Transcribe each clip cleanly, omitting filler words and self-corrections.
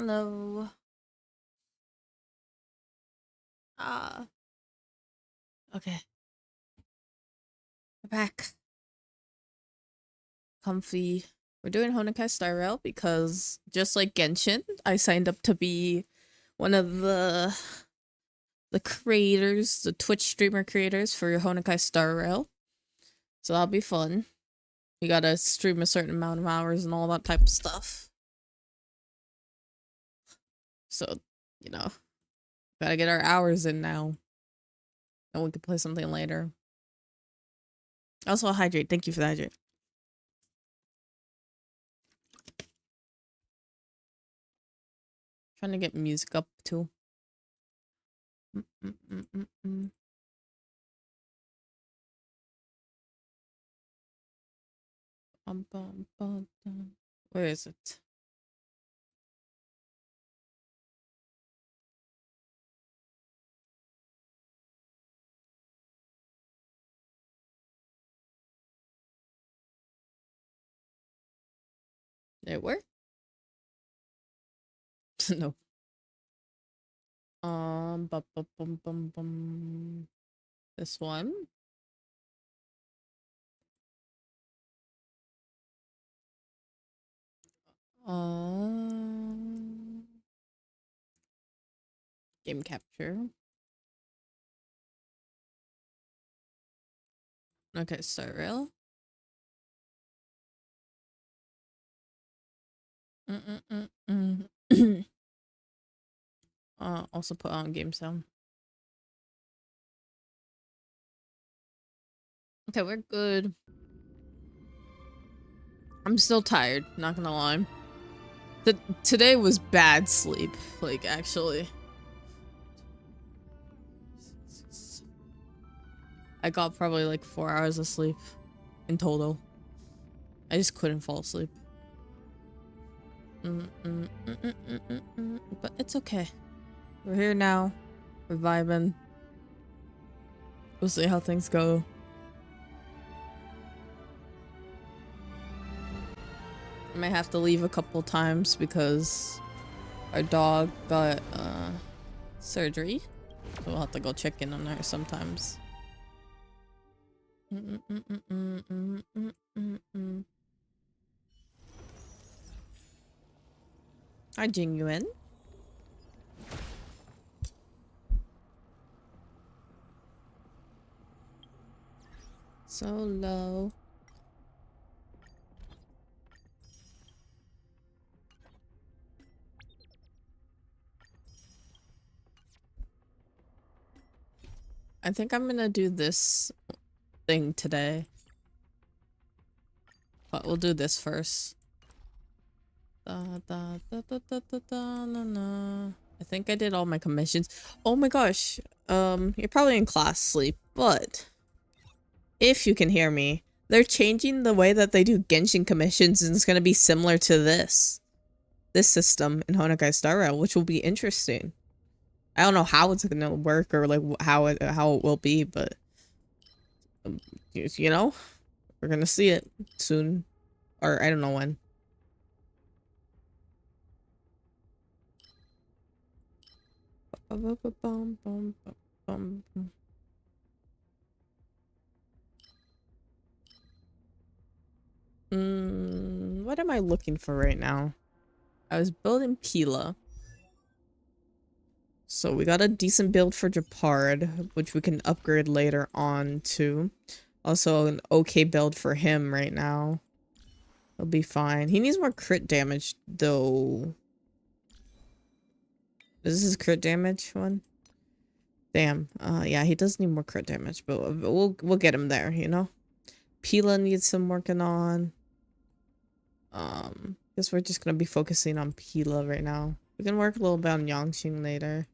Hello. Ah, okay. We're back. Comfy. We're doing Honkai Star Rail because just like Genshin, I signed up to be one of the creators, the Twitch streamer creators for Honkai Star Rail. So that'll be fun. You gotta stream a certain amount of hours and all that type of stuff. So, you know, gotta get our hours in now. And we can play something later. Also, hydrate. Thank you for the hydrate. Trying to get music up too. Where is it? Did it work? No. Bum. This one. Game capture. Okay, start rail. Also put on game sound. Okay, we're good. I'm still tired, not gonna lie. Today was bad sleep, like, actually. I got probably like 4 hours of sleep in total. I just couldn't fall asleep. But it's okay. We're here now. We're vibing. We'll see how things go. I might have to leave a couple times because our dog got surgery. So we'll have to go check in on her sometimes. Hi, Jingyuan. So low. I think I'm gonna do this thing today. But we'll do this first. I think I did all my commissions. Oh my gosh. You're probably in class sleep, but if you can hear me, they're changing the way that they do Genshin commissions, and it's gonna be similar to this system in Honkai Star Rail, which will be interesting. I don't know how it's gonna work or like how it will be, but you know, we're gonna see it soon, or I don't know when. What am I looking for right now? I was building Pila. So we got a decent build for Japard, which we can upgrade later on too. Also an okay build for him right now. He'll be fine. He needs more crit damage though. Is this his crit damage one? Damn. Yeah, he does need more crit damage, but we'll get him there, you know? Pila needs some working on. Guess we're just gonna be focusing on Pila right now. We can work a little bit on Yangqing later.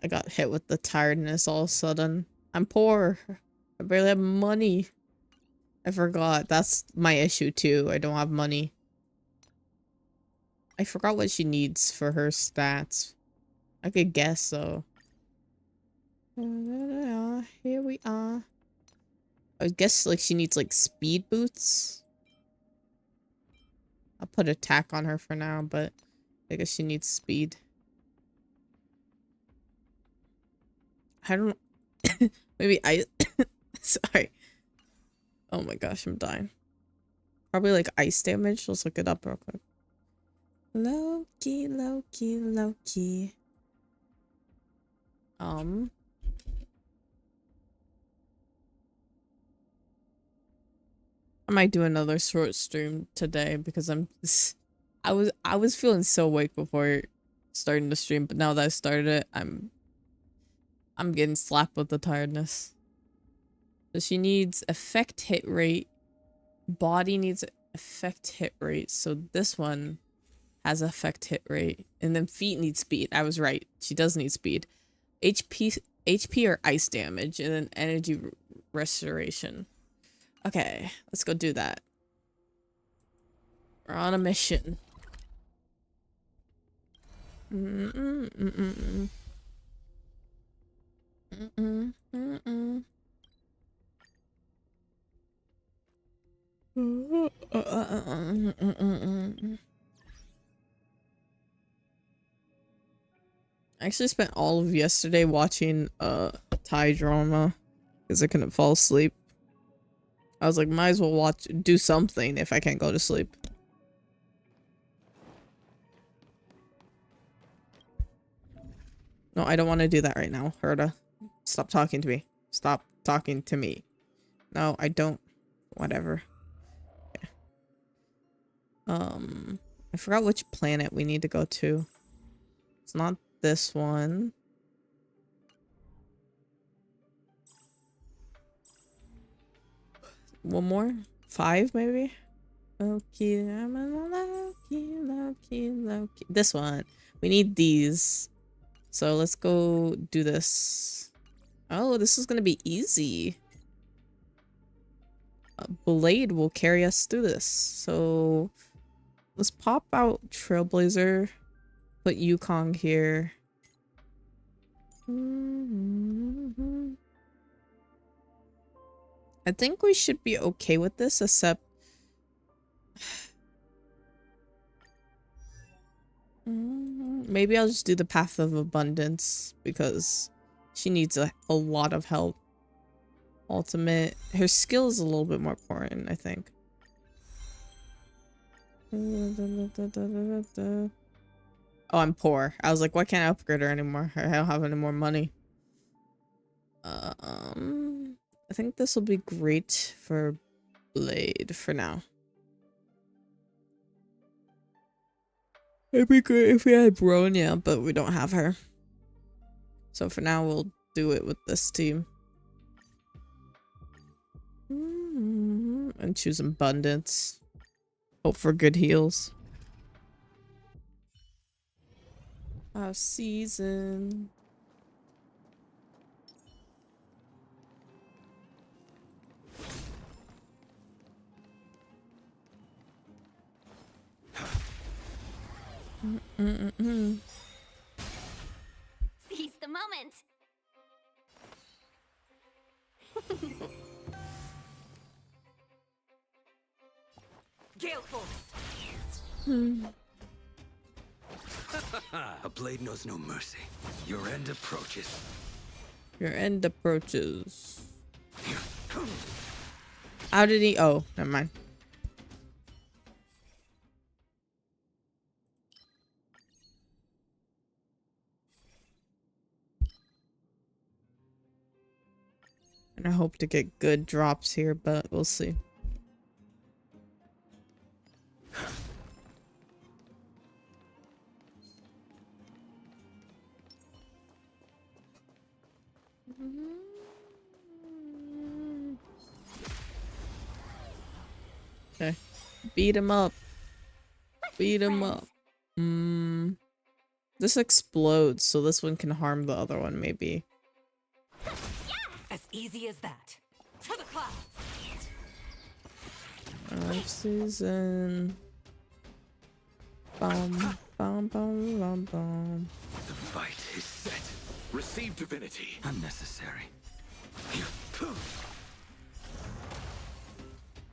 I got hit with the tiredness all of a sudden. I'm poor. barely have money. I forgot. That's my issue too. I don't have money. I forgot what she needs for her stats. I could guess though. Here we are. I guess like she needs like speed boots. I'll put attack on her for now, but I guess she needs speed. I don't know. Maybe I sorry. Oh my gosh, I'm dying. Probably like ice damage. Let's look it up real quick. Low-key, low-key, low-key. I might do another short stream today because I was feeling so awake before starting the stream, but now that I started it, I'm getting slapped with the tiredness. So she needs effect hit rate. Body needs effect hit rate. So this one has effect hit rate. And then feet need speed. I was right. She does need speed. HP or ice damage, and then energy restoration. Okay, let's go do that. We're on a mission. I actually spent all of yesterday watching Thai drama because I couldn't fall asleep. I was like, might as well do something if I can't go to sleep. No, I don't want to do that right now, Herda. Stop talking to me. Stop talking to me. No, I don't. Whatever. Okay. I forgot which planet we need to go to. It's not this one. One more? 5 maybe? Low-key, low-key. This one. We need these. So let's go do this. Oh, this is gonna be easy. Blade will carry us through this. So let's pop out Trailblazer. Put Yukong here. I think we should be okay with this, except maybe I'll just do the Path of Abundance because she needs a lot of help. Ultimate. Her skill is a little bit more important, I think. Oh, I'm poor. I was like, why can't I upgrade her anymore? I don't have any more money. I think this will be great for Blade for now. It'd be great if we had Bronya, but we don't have her. So for now, we'll do it with this team. And choose Abundance. Hope for good heals. Our season. Seize the moment. Gale Force. A blade knows no mercy. Your end approaches. Your end approaches. How did he? Oh, never mind. And I hope to get good drops here, but we'll see. Okay. Beat him up. Beat him up. This explodes, so this one can harm the other one, maybe. As easy as that. season. Bum, bum, bum, bum, bum. The fight is set. Receive divinity. Unnecessary.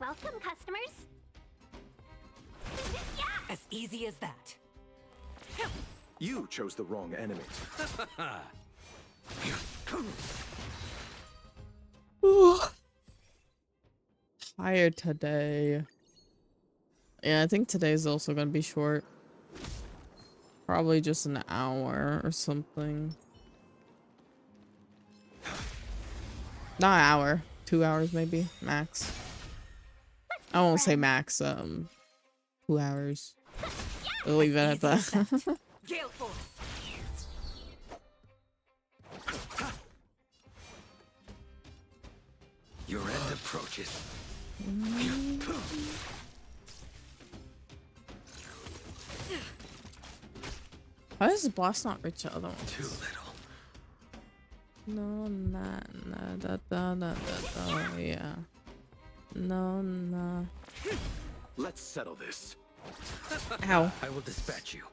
Welcome, customers. As easy as that. You chose the wrong enemy. Tired today. Yeah, I think today's also gonna be short. Probably just an hour or something. Not an hour. 2 hours maybe, max. I won't say max, 2 hours. We'll leave it at that. Gale force. Your end approaches. Why does the boss not reach the other ones? Too little. No, yeah. No. Let's settle this. Ow. I will dispatch you.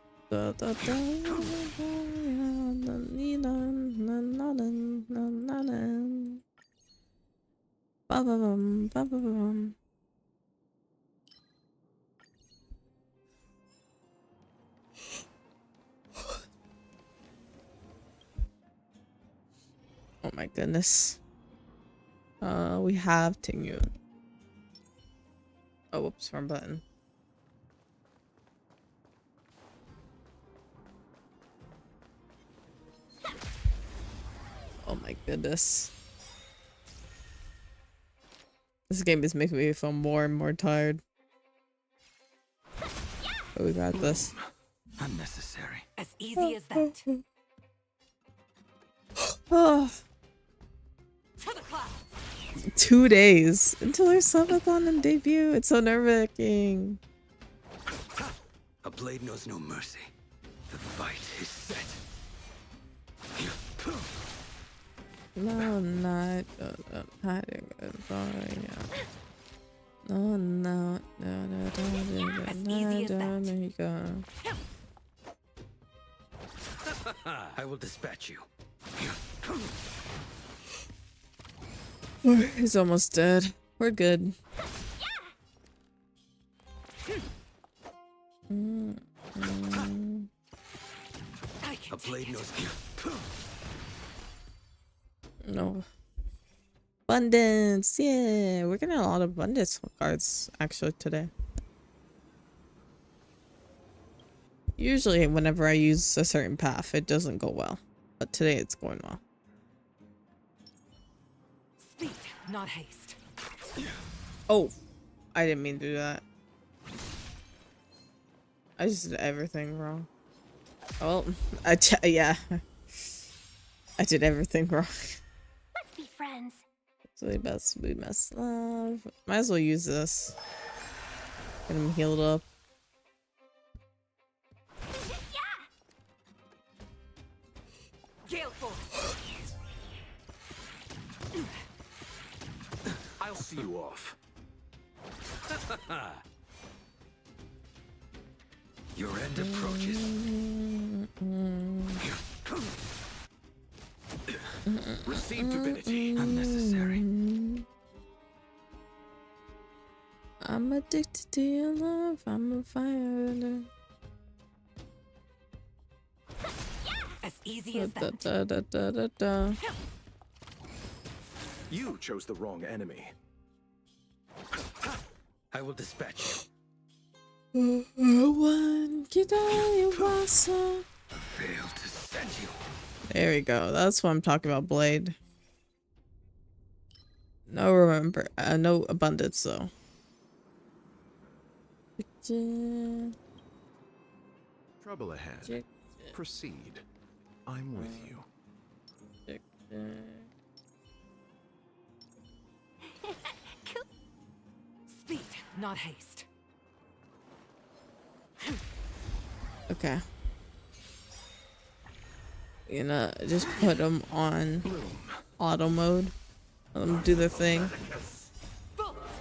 Oh my goodness. We have Tingyun. Oh, whoops, wrong button. Oh my goodness. This game is making me feel more and more tired. But we got this. Unnecessary. As easy as that. Oh, To the clouds. 2 days until our subathon and debut. It's so nerve-wracking. A blade knows no mercy. The fight is set. No, not hiding. No. easy as that. There you go. I will dispatch you. He's almost dead. We're good. I can A blade knows. No. Abundance. Yeah, we're getting a lot of abundance cards actually today. Usually whenever I use a certain path, it doesn't go well. But today it's going well. speed, not haste. Oh, I didn't mean to do that. I just did everything wrong. Well, yeah. I did everything wrong. Let's be friends. So we must love. Might as well use this. Get him healed up. Gale force. I'll see you off. Your end approaches. Receive divinity. Unnecessary. I'm addicted to your love. I'm a fire. As easy as Da, that. da, da, da, da. You chose the wrong enemy. I will dispatch One Kidaiwasa. Fail to set you. There we go. That's what I'm talking about, Blade. No no abundance though. Trouble ahead. Proceed. I'm with you. Speed, not haste. Okay. You know, just put them on auto mode. Let them do their thing. Bullets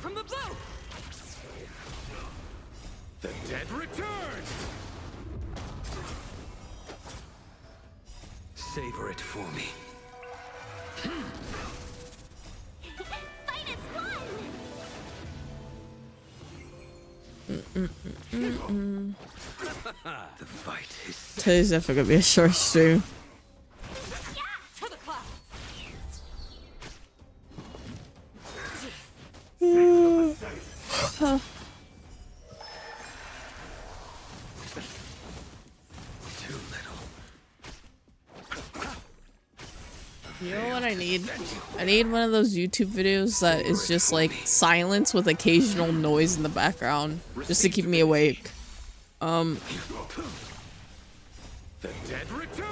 from the blue. The dead return! Savor it for me. Fight as one! The fight is set. Today's definitely gonna be a short stream. To the clouds. Too little. You know what I need? I need one of those YouTube videos that is just like silence with occasional noise in the background, just to keep me awake. The dead return!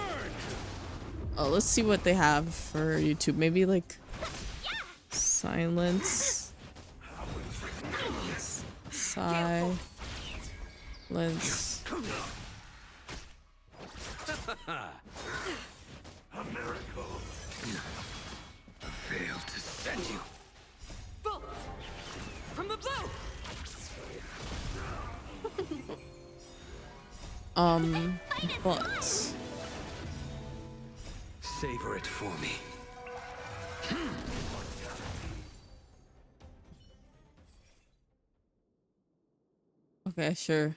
Oh, let's see what they have for YouTube. Maybe like silence. Silence. A miracle. Failed to set you. Bolt from the blue. But Savor it for me. okay, sure.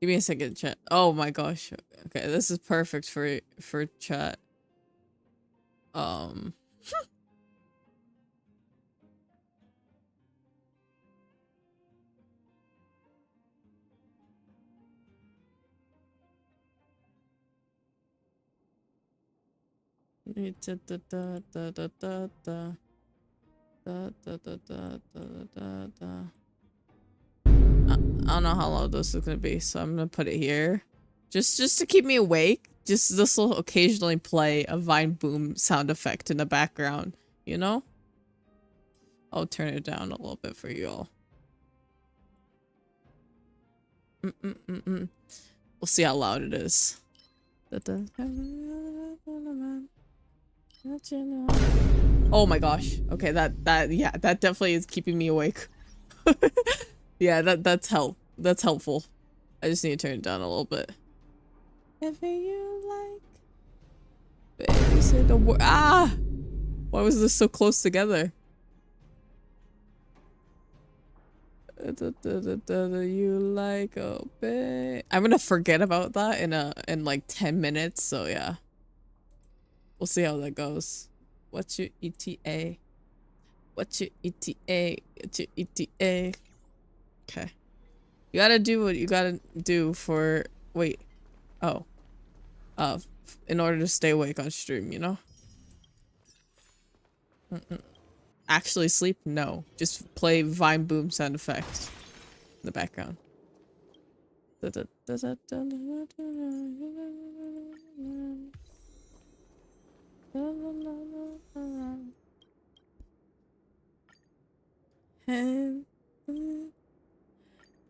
Give me a second, chat. Oh my gosh. Okay, this is perfect for chat. I don't know how long this is gonna be, so I'm gonna put it here. Just to keep me awake. Just this will occasionally play a Vine Boom sound effect in the background, you know? I'll turn it down a little bit for you all. We'll see how loud it is. Oh my gosh. Okay, that definitely is keeping me awake. Yeah, that's helpful. I just need to turn it down a little bit. If you like, baby, say the word. Ah, why was this so close together? You like, oh, babe. I'm gonna forget about that in like 10 minutes. So yeah, we'll see how that goes. What's your ETA? What's your ETA? What's your ETA? Okay. You gotta do what you gotta do for... Wait. Oh. In order to stay awake on stream, you know? Actually sleep? No. Just play Vine Boom sound effects in the background.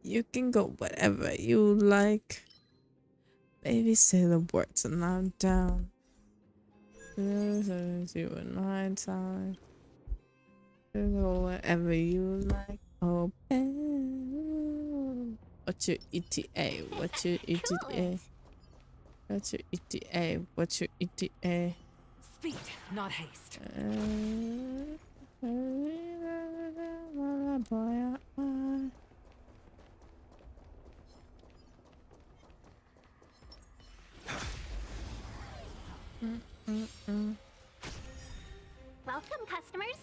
You can go whatever you like. Baby, say the words and I'm down. You and my time. You can go whatever you like. Oh, babe. What's your ETA? What's your ETA? What's your ETA? What's your ETA? Speed, not haste. Welcome, customers.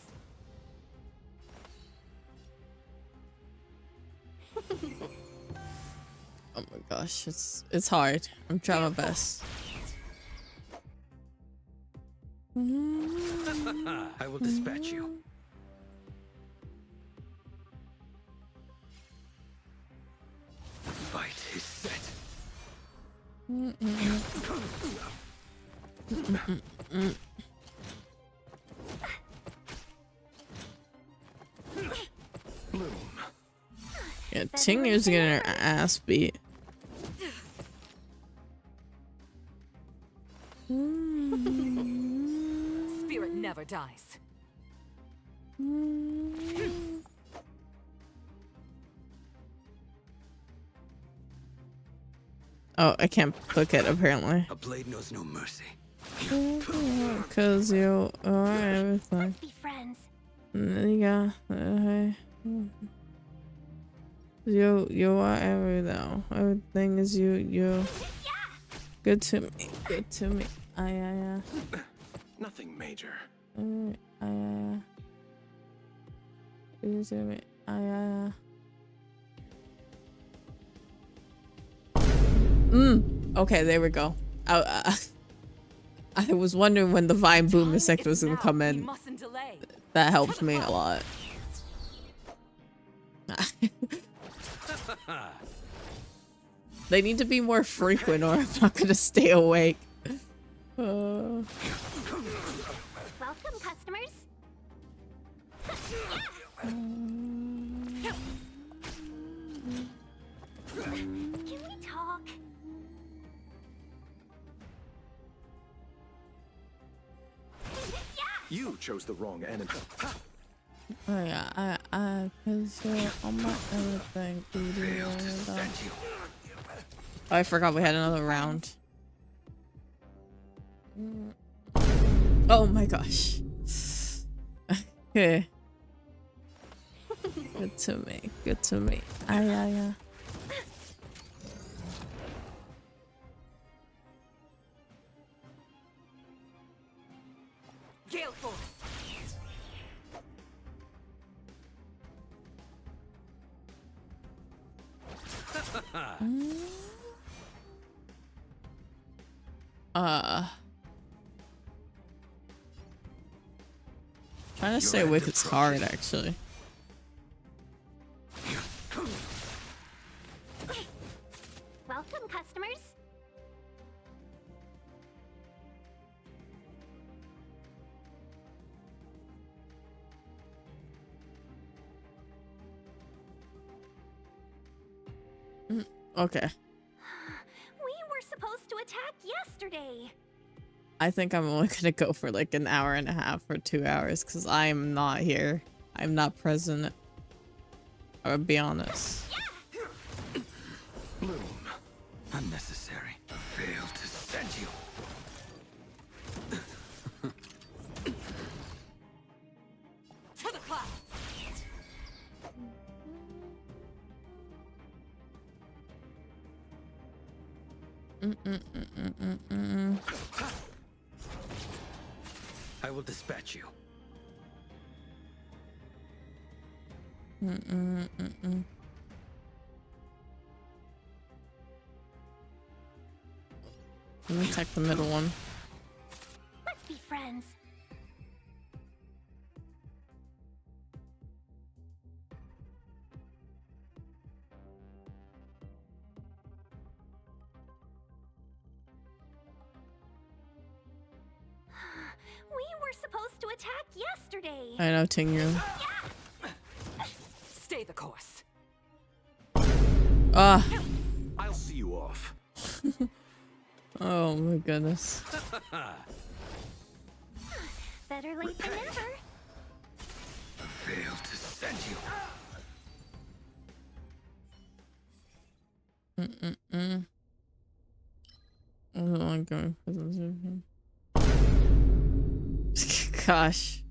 Oh my gosh, it's hard. I'm trying my best. I will dispatch you. The fight is set. Bloom. Yeah, Tinger's getting her ass beat. Spirit never dies. Oh, I can't book it apparently. A blade knows no mercy. Cause you are everything. Let's be friends. Yeah. You are everything. Everything is you. Good to me. Good to me. Yeah. Nothing major. Yeah. Good to me. Yeah. Okay, there we go. I was wondering when the Vine Boom Time effect is was gonna now. come We in. mustn't delay. That helped me a lot. They need to be more frequent or I'm not gonna stay awake. Welcome, customers. Can we talk? You chose the wrong enemy. Oh yeah, cause you're on my everything. Failed to send you. Oh, I forgot we had another round. Oh my gosh. Okay. Good to me. Good to me. Yeah. Gale Force. Trying to stay awake is hard actually. Welcome, customers. Okay. We were supposed to attack yesterday. I think I'm only gonna go for like an hour and a half or 2 hours because I'm not here. I'm not present. I'll be honest. Bloom. Unnecessary. Failed to send you. To the clouds. I will dispatch you. Let me check the middle one. Let's be friends. We were supposed to attack yesterday. I know, Tingyu. Stay the course. Ah. I'll see you off. Oh my goodness. Better late than never. Failed to send you. I'm not going for this. Gosh.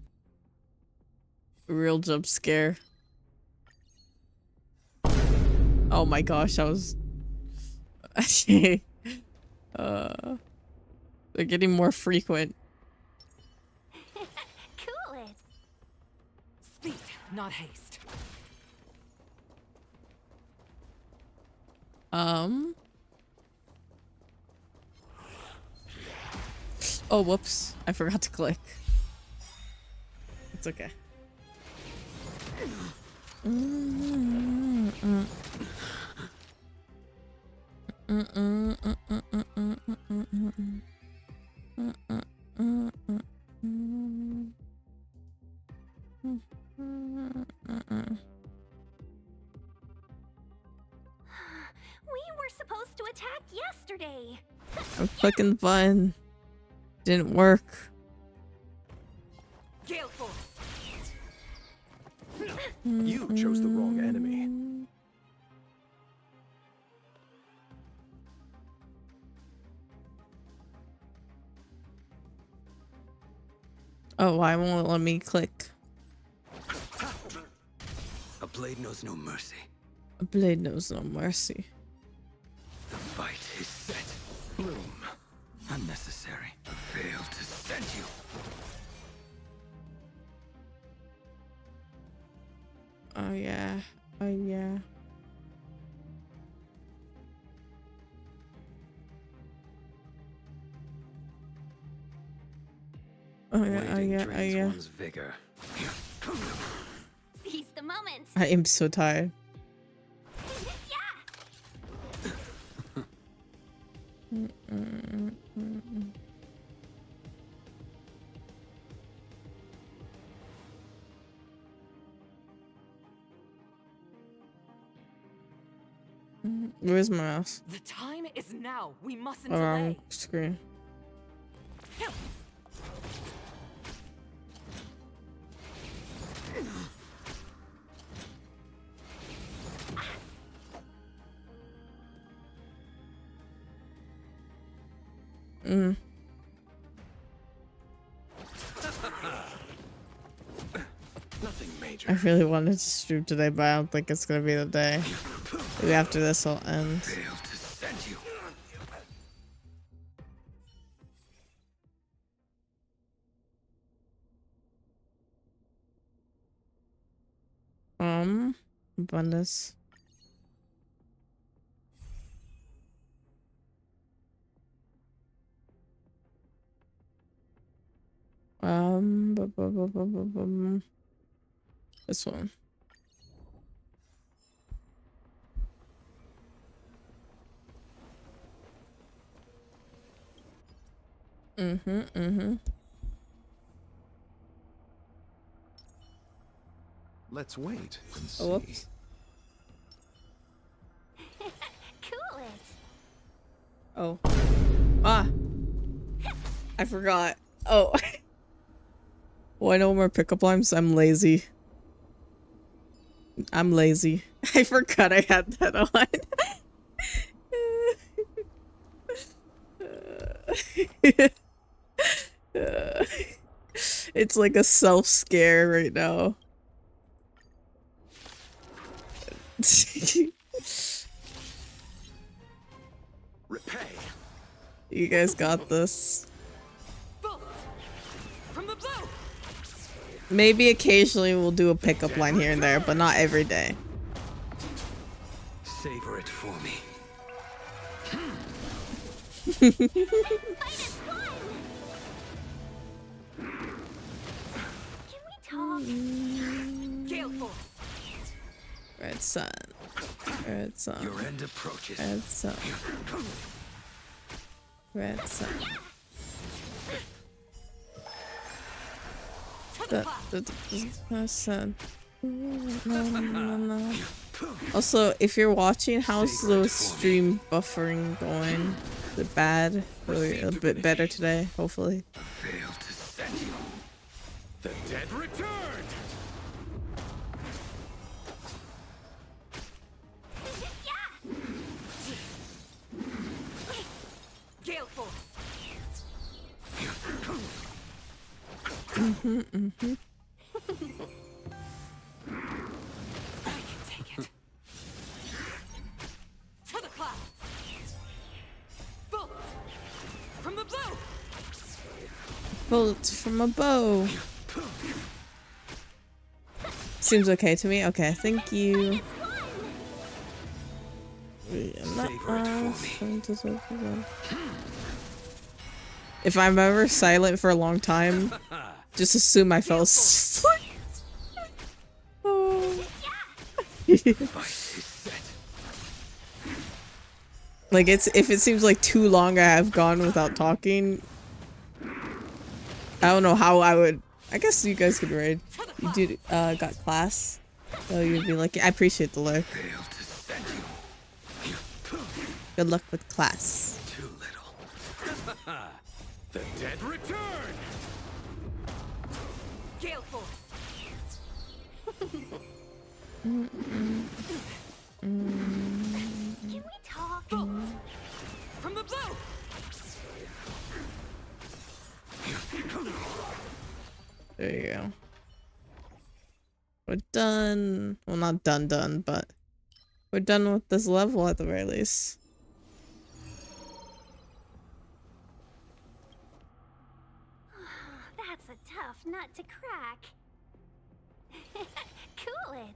Real jump scare. Oh my gosh, I was actually they're getting more frequent. Cool it. Speed, not haste. Oh, whoops. I forgot to click. It's okay. We were supposed to attack yesterday. I'm clicking the button. Didn't work. Gale Force. You chose the wrong enemy. Oh, why won't it let me click? A blade knows no mercy. A blade knows no mercy. The fight is set. Bloom. Unnecessary. I failed to send you. Oh yeah. Oh yeah. Oh yeah, oh Waiting yeah, oh drains yeah. one's vigor. Seize the moment. I am so tired. Yeah. Where's my mouse? The time is now. We mustn't Oh, wrong delay. screen. Nothing major. I really wanted to stream today, but I don't think it's gonna be the day. Maybe after this will end. Failed to send you. Abundance. This one. Let's wait and see. Oh, whoops. Cool it. Oh. Ah. I forgot. Oh. Why no more pickup lines? I'm lazy. I'm lazy. I forgot I had that on. It's like a self-scare right now. Repay. You guys got this. Bolt from the blue. Maybe occasionally we'll do a pickup line here and there, but not every day. Savor it for me. Fight is fun. Can we talk? Gale force. Red sun. Red sun. Your end approaches. Red sun. Red sun. The sun. No. Also, if you're watching, how's the stream buffering going? Is it bad? Or a bit better today, hopefully. Failed to send you. The dead returned. Gale force. I can take it. To the clouds. Bolt from the blue. Bullets from a bow. Seems okay to me. Okay, thank you. If I'm ever silent for a long time, just assume I fell asleep. Oh. Fight is set. Like if it seems like too long I have gone without talking, I don't know how I would. I guess you guys could raid. You did got class, so you'd be lucky. I appreciate the lurk. Failed to send you. Good luck with class. Too little. The dead returned. Gale force. Can we talk? Bolt from the blue. we're done. Well, not done, but we're done with this level at the very least. That's a tough nut to crack. Cool it.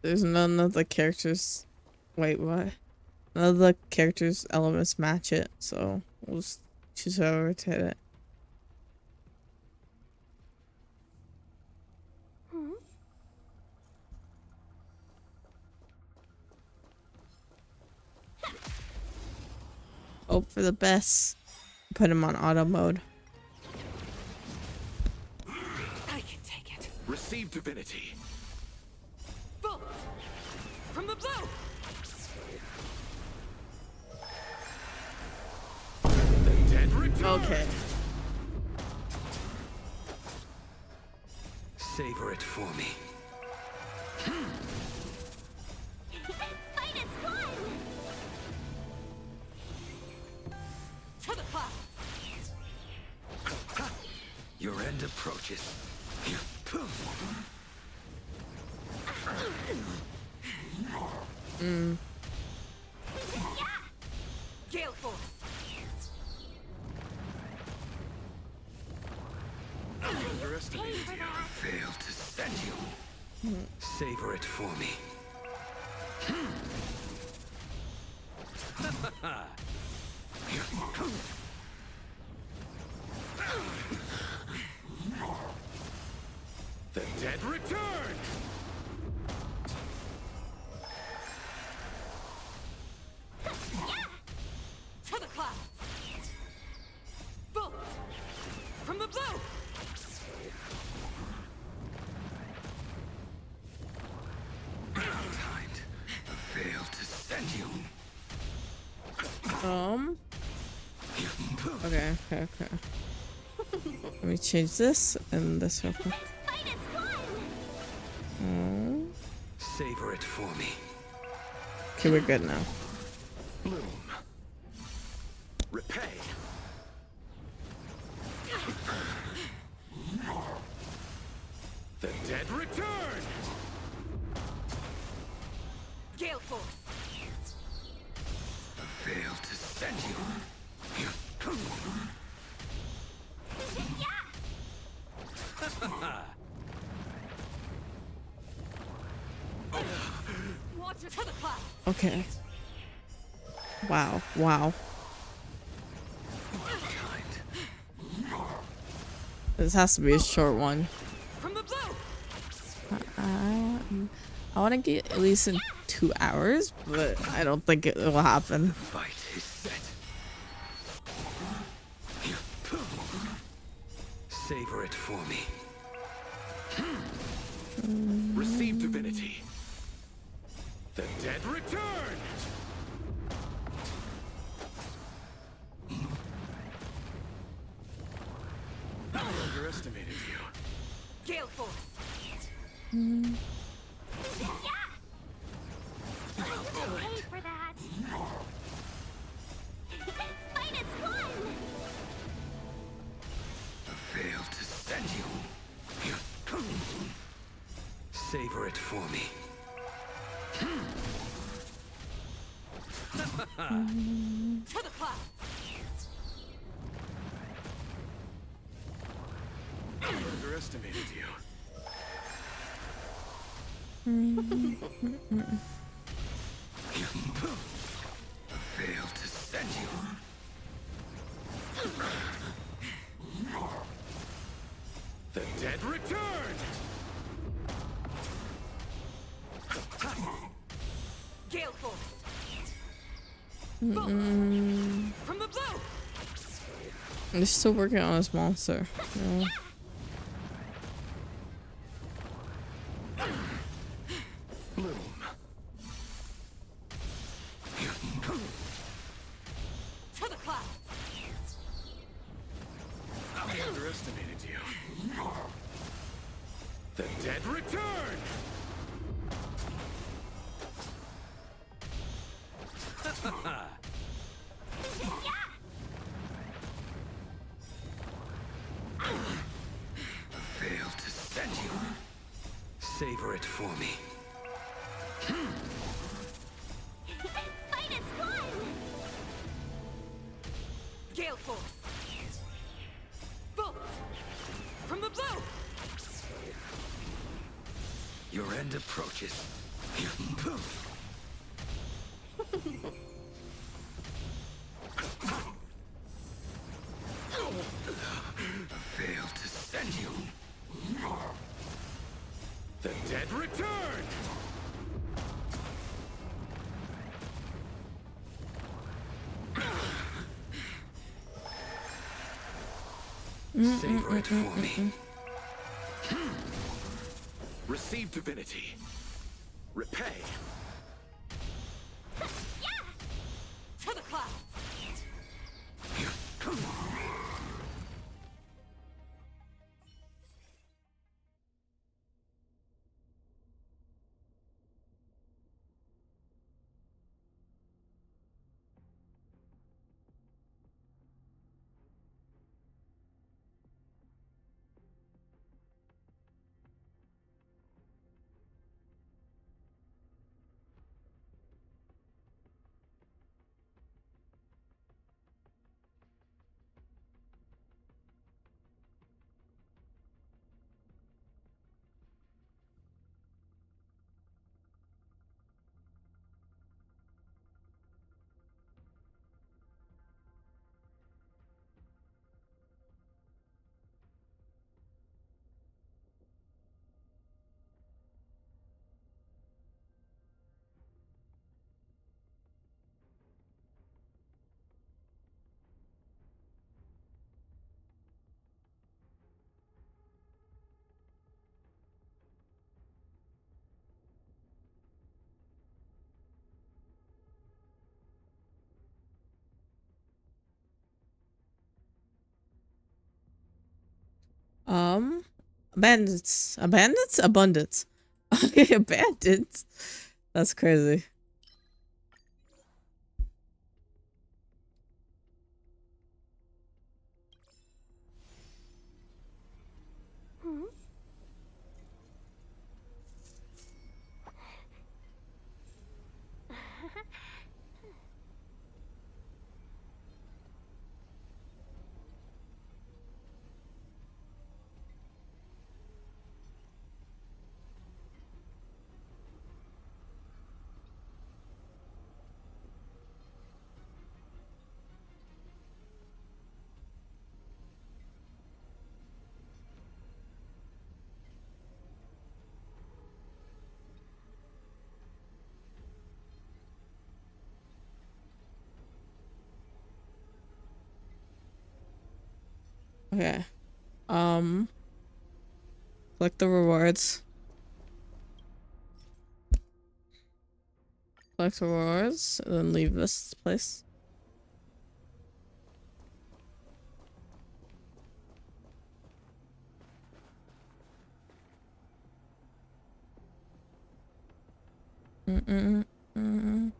There's none of the characters. Wait, what? None of the characters' elements match it, so we'll just choose whoever to hit it. Hope for the best. Put him on auto mode. I can take it. Receive divinity. Bolt! From the blue! The dead return. Okay. Savor it for me. Fight is fun! To the clouds! Your end approaches. Gale force! Underestimated you. Failed to send you. Savor it for me. The dead return. To the clouds! Bolt! From the blue! Timed. Failed to send you. Okay. Let me change this and this real quick. Fight is fun! Savor it for me. Okay, we're good now. Bloom. Repay. The dead return. Gale force! Failed to send you. Water to the clouds! Okay. Wow. This has to be a short one. From the blue! I want to get at least in 2 hours, but I don't think it will happen. Fight is set. Savor it for me. Receive divinity. The dead return. I underestimated you. Gale force! Pay for that. Fight is fun! Failed to send you. Savor it for me. To the clouds! I underestimated you. Failed to send you. The dead return. Gale force! Bolt! From the blue! They're still working on this monster. No. Bloom. To the clouds! I underestimated you. The dead return. Savor it for me. Fight as one! Gale Force. Bolt. From the blue. Your end approaches. Fail to send you. The dead return! Savor it for me. Receive divinity. Repay. To the clouds. Bandits. Bandits? Abundance. Okay, bandits. That's crazy. Okay. Collect the rewards. Collect rewards, and then leave this place. Mm-mm-mm.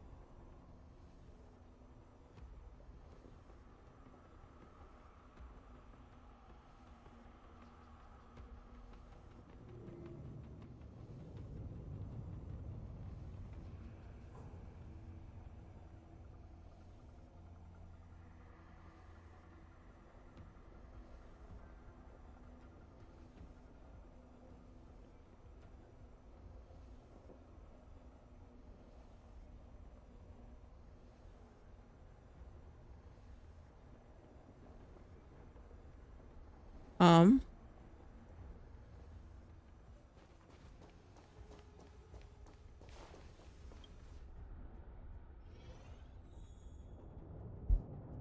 Um.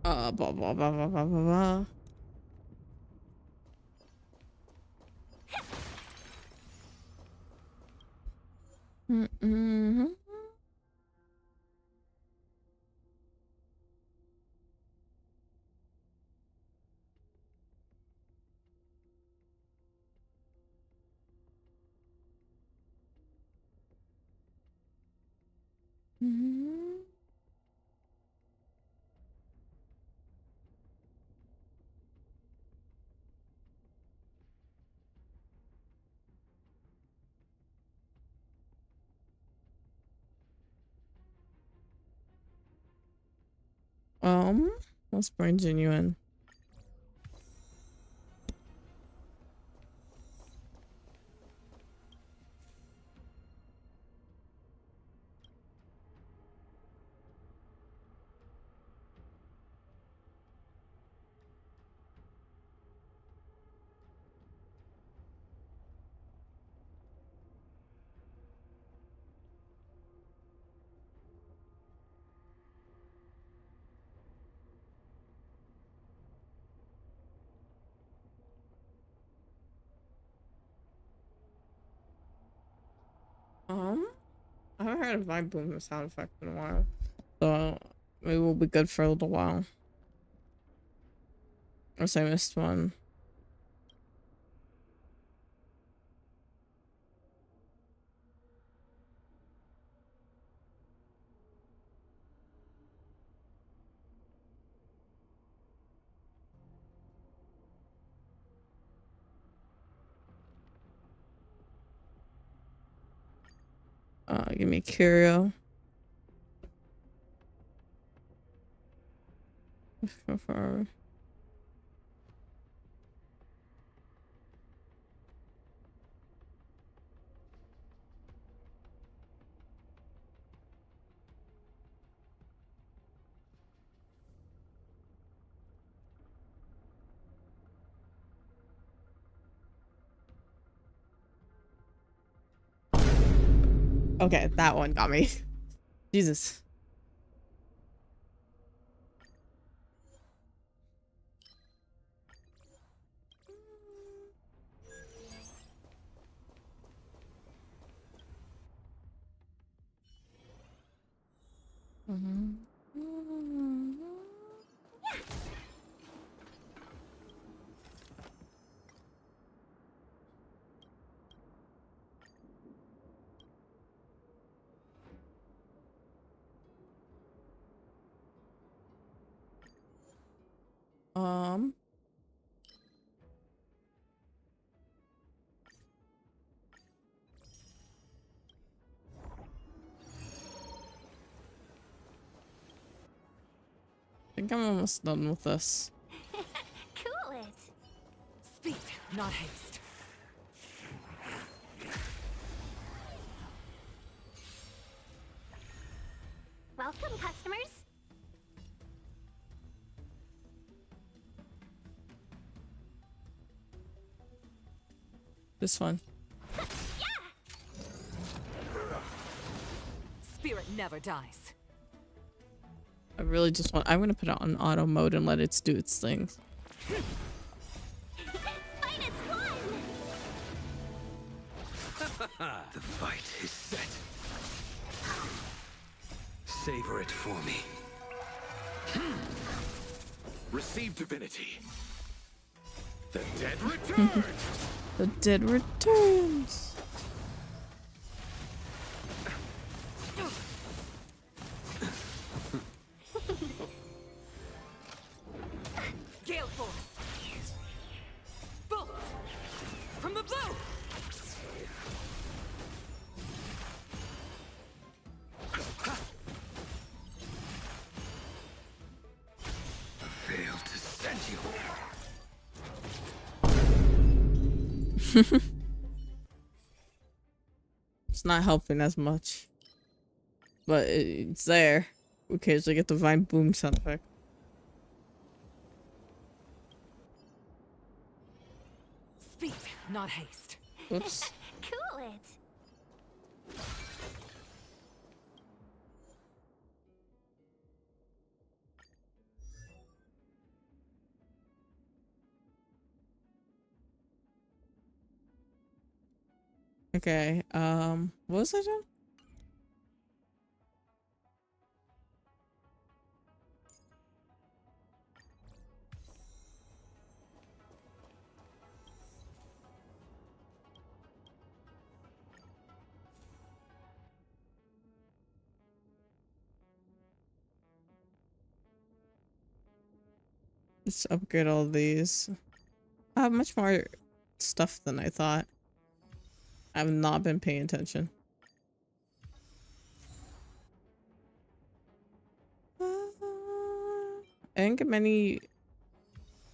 Blah blah blah blah blah blah blah. Mm-hmm. Mm-hmm. What's bring you in? I haven't heard a vibe boom sound effect in a while, so maybe we'll be good for a little while. Unless I missed one. Give me Curio. So far. Okay, that one got me. Jesus. Um, I think I'm almost done with this. Cool it. Speed, not haste. Welcome, customers. This one. Spirit never dies. I really just want. I'm gonna put it on auto mode and let it do its thing. Fight is won! The fight is set. Savor it for me. Receive divinity. The dead return! The dead returns. Gale force. Bolt. From the blue. Fail to send you. It's not helping as much, but it's there. We occasionally get the vine boom sound effect. Speed, not haste. Oops. Cool it. Okay. What was I doing? Let's upgrade all these. I have much more stuff than I thought. I've not been paying attention. didn't get many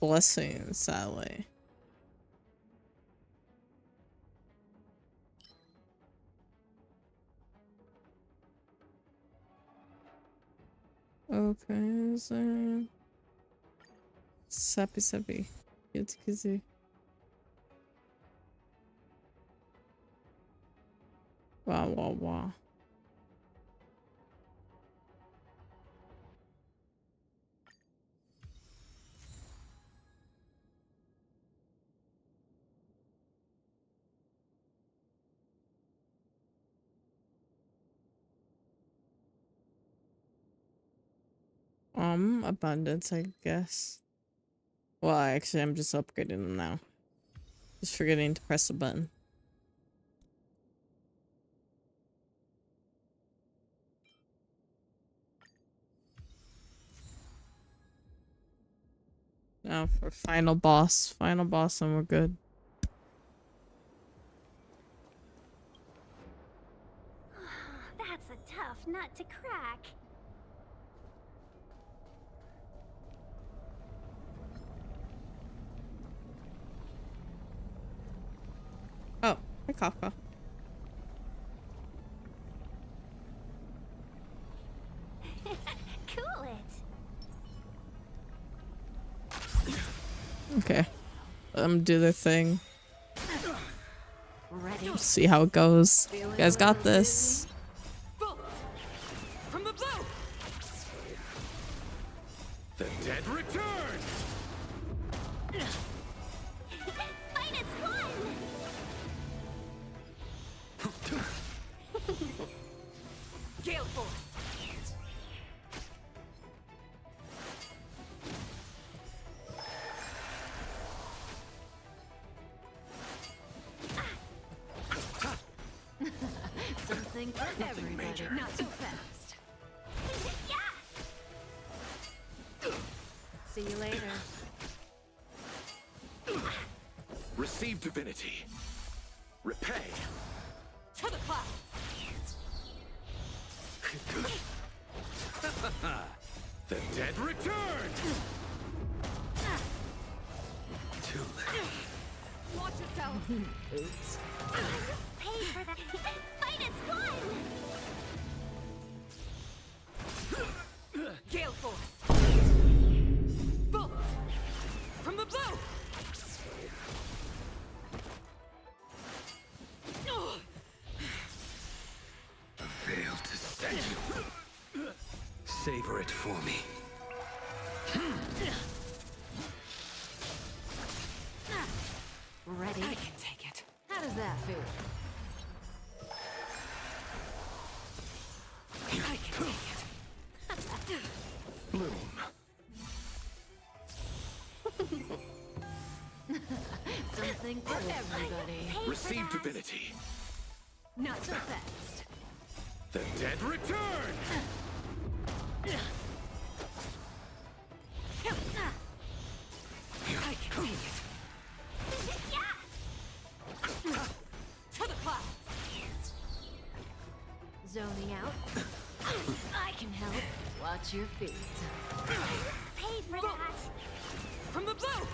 blessings that way. Okay, is there... Sappy sappy. Cute kizzy. Wow, wow, wow. Abundance, I guess. Well, actually, I'm just upgrading them now. Just forgetting to press the button. Now for final boss. Final boss and we're good. That's a tough nut to crack. Oh, hi Kafka. Cool it. Okay. Let them do their thing. Ready? See how it goes. You Feeling guys a got little this. dizzy? Bolt! From the blue! The dead return! Minus one! Gale force! Something for everybody. major. Not so fast. Yeah! See you later. Receive divinity. Repay. To the clouds! The dead return! Too late. Watch yourself! Oops. Pay for that. Minus one! Gale force! Bolt! From the blue! Fail to set you. Savor it for me. Ready? I can take it. How does that feel? I can take it. Bloom. Something for everybody. Pay for Receive that. divinity. Not so fast. The dead return! I can take it. Yeah! To the clouds! Zoning out. I can help. Watch your feet. Pay for that. From the blue!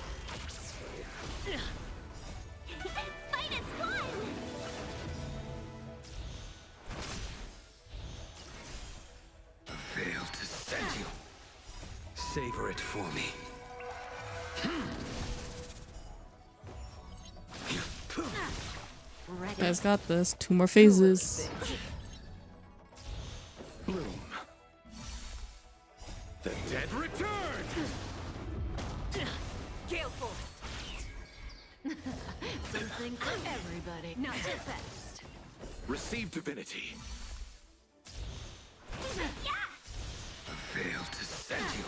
Minus one! Fail to set you. Savor it for me. You Ready. guys got this. 2 more phases. Bloom. The dead return! Gale force! Something for everybody. Not so fast. Receive divinity. Fail to set you.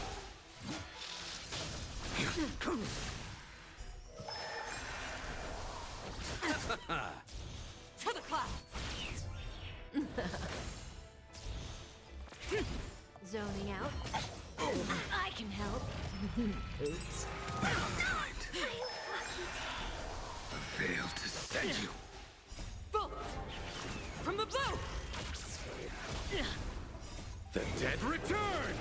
To the clouds! Zoning out. I can help. Oops. Kind. Fail to set you. Bolt! From the blue! The dead return!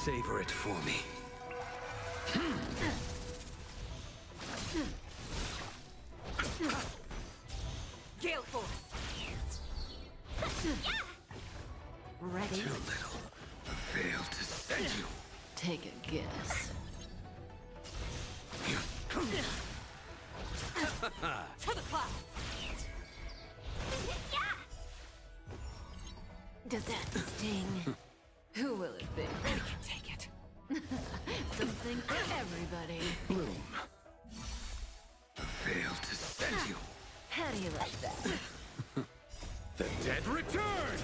Savor it for me. Gale Force. Ready? Too little. Failed to send you. Take a guess. To the clouds. Does that sting? Who will it be? I can take it. Something for everybody. Bloom. Failed to send you. How do you like that? The dead return!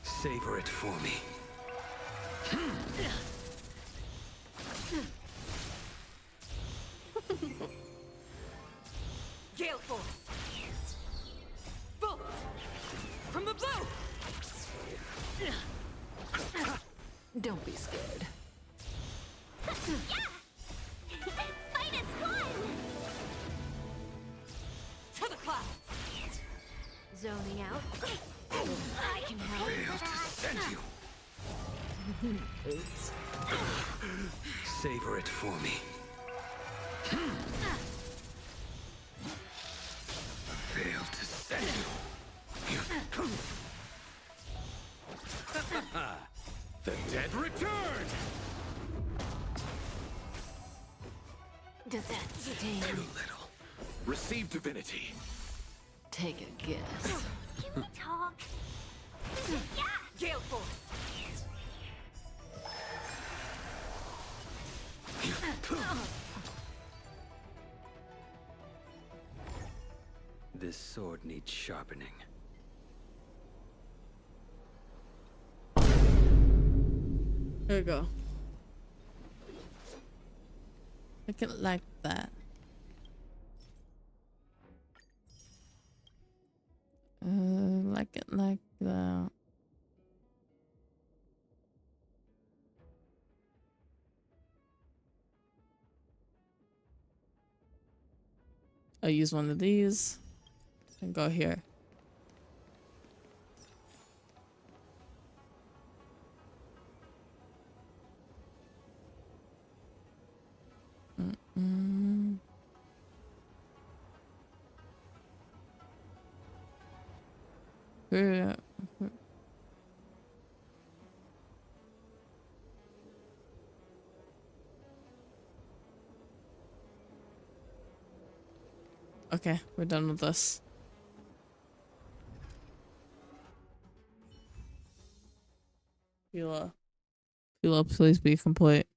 Savor it for me. Gale Force. Bolt. From the bow. Don't be scared. Fight is one! To the clouds. Zoning out. I can help. Failed to send you. Oops. Savor it for me. Failed to send you. The dead return! Does that sting? Too little. Receive divinity. Take a guess. Can we talk? Gale Force. This sword needs sharpening. There we go. Make it like that. Like it like that. I'll use one of these and go here. Yeah. Okay, we're done with this. Pila, please be complete.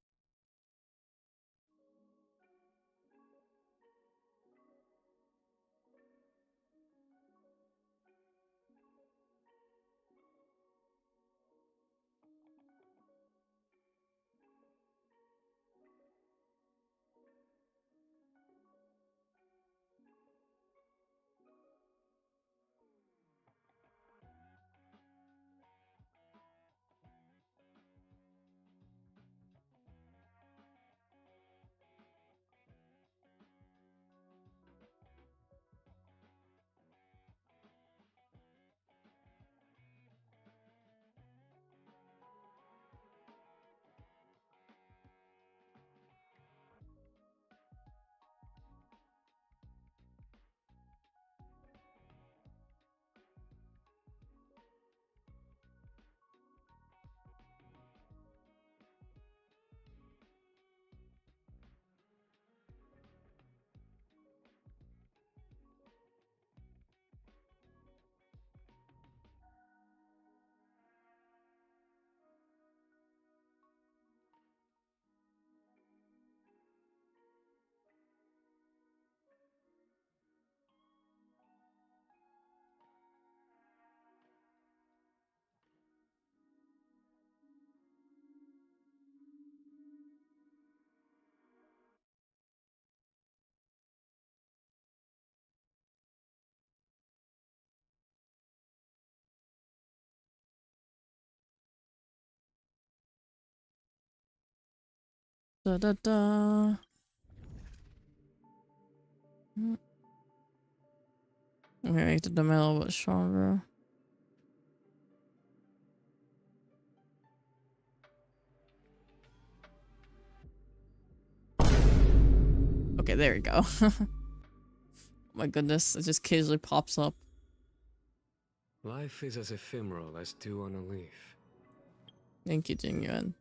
Da da da. I'm gonna make the demo a little bit stronger. Okay, there we go. My goodness, it just occasionally pops up. Life is as ephemeral as dew on a leaf. Thank you, Jingyuan.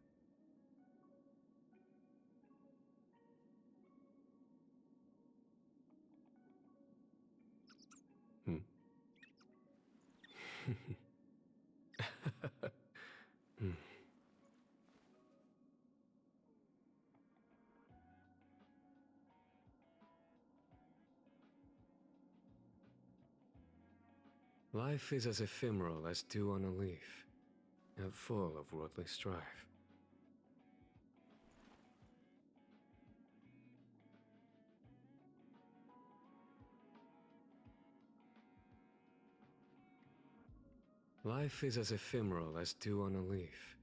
Hmm. Hmm. Life is as ephemeral as dew on a leaf, and full of worldly strife. Life is as ephemeral as dew on a leaf,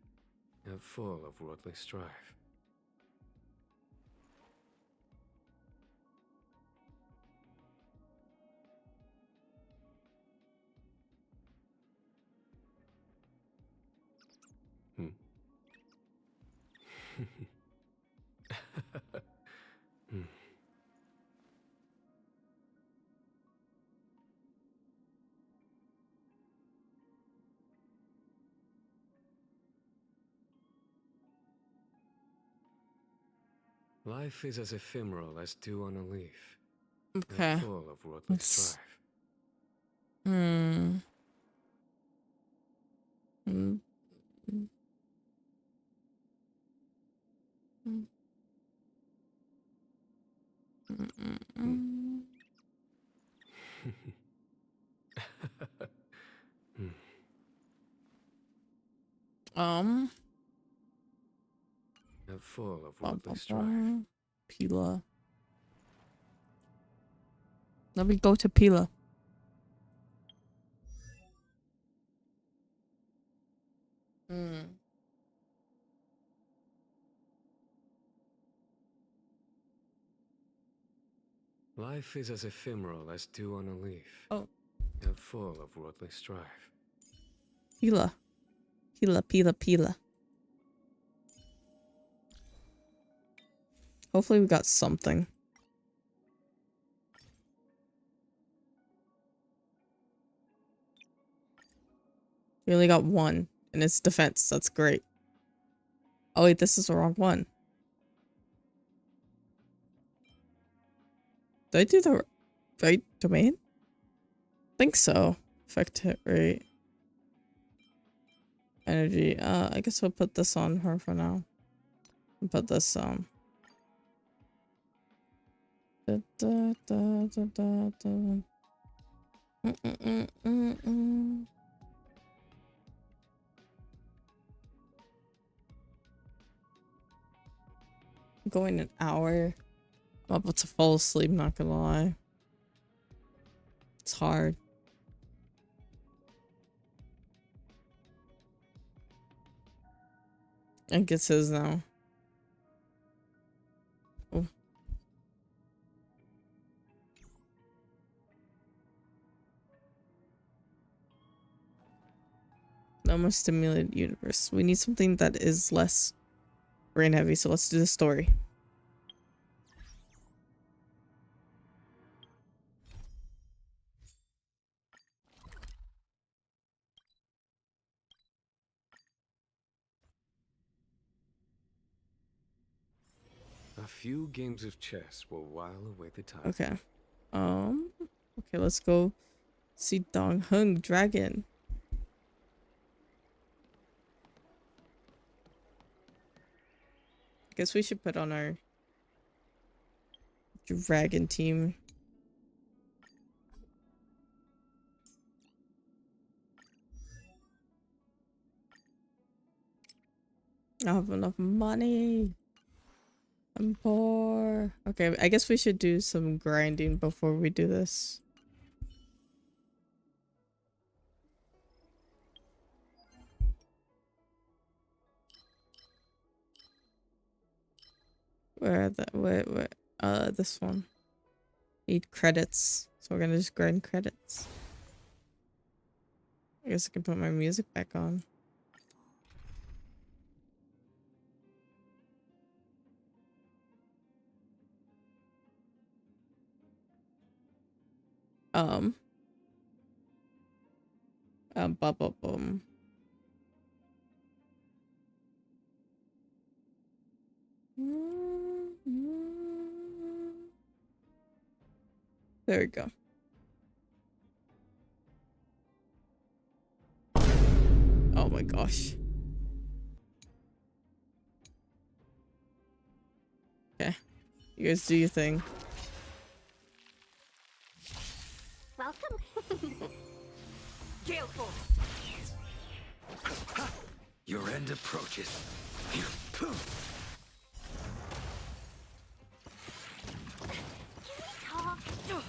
and full of worldly strife. Hmm. Hmm. Life is as ephemeral as dew on a leaf, and Okay. full of worldly Let's... strife. Hmm. Mm, mm, mm, mm, mm, Hmm. mm. Hmm. And full of Bum, worldly bum, strife. bum. Pila. Let me go to Pila. Hmm. Life is as ephemeral as dew on a leaf, Oh, and full of worldly strife. Pila. Pila, Pila, Pila. Hopefully we got something. We only got one, and it's defense. That's great. Oh wait, this is the wrong one. Did I do the right domain? Think so. Effect hit rate. Energy. I guess we'll put this on her for now. And put this Da, da, da, da, da, da. Mm, mm, mm, mm, mm. Going an hour. I'm about to fall asleep, not gonna lie. It's hard. I guess his now. Oh. No more stimulated universe. We need something that is less brain heavy, so let's do the story. A few games of chess will while away the time. Okay. Okay, let's go see Dong Hung Dragon. Guess we should put on our dragon team. I don't have enough money. I'm poor. Okay, I guess we should do some grinding before we do this. Where, this one. Need credits. So we're gonna just grind credits. I guess I can put my music back on. Um. Bum, bum, bum. There we go. Oh my gosh. Okay. You guys do your thing. Welcome. Gale Force. Your end approaches. Can we talk? Yeah.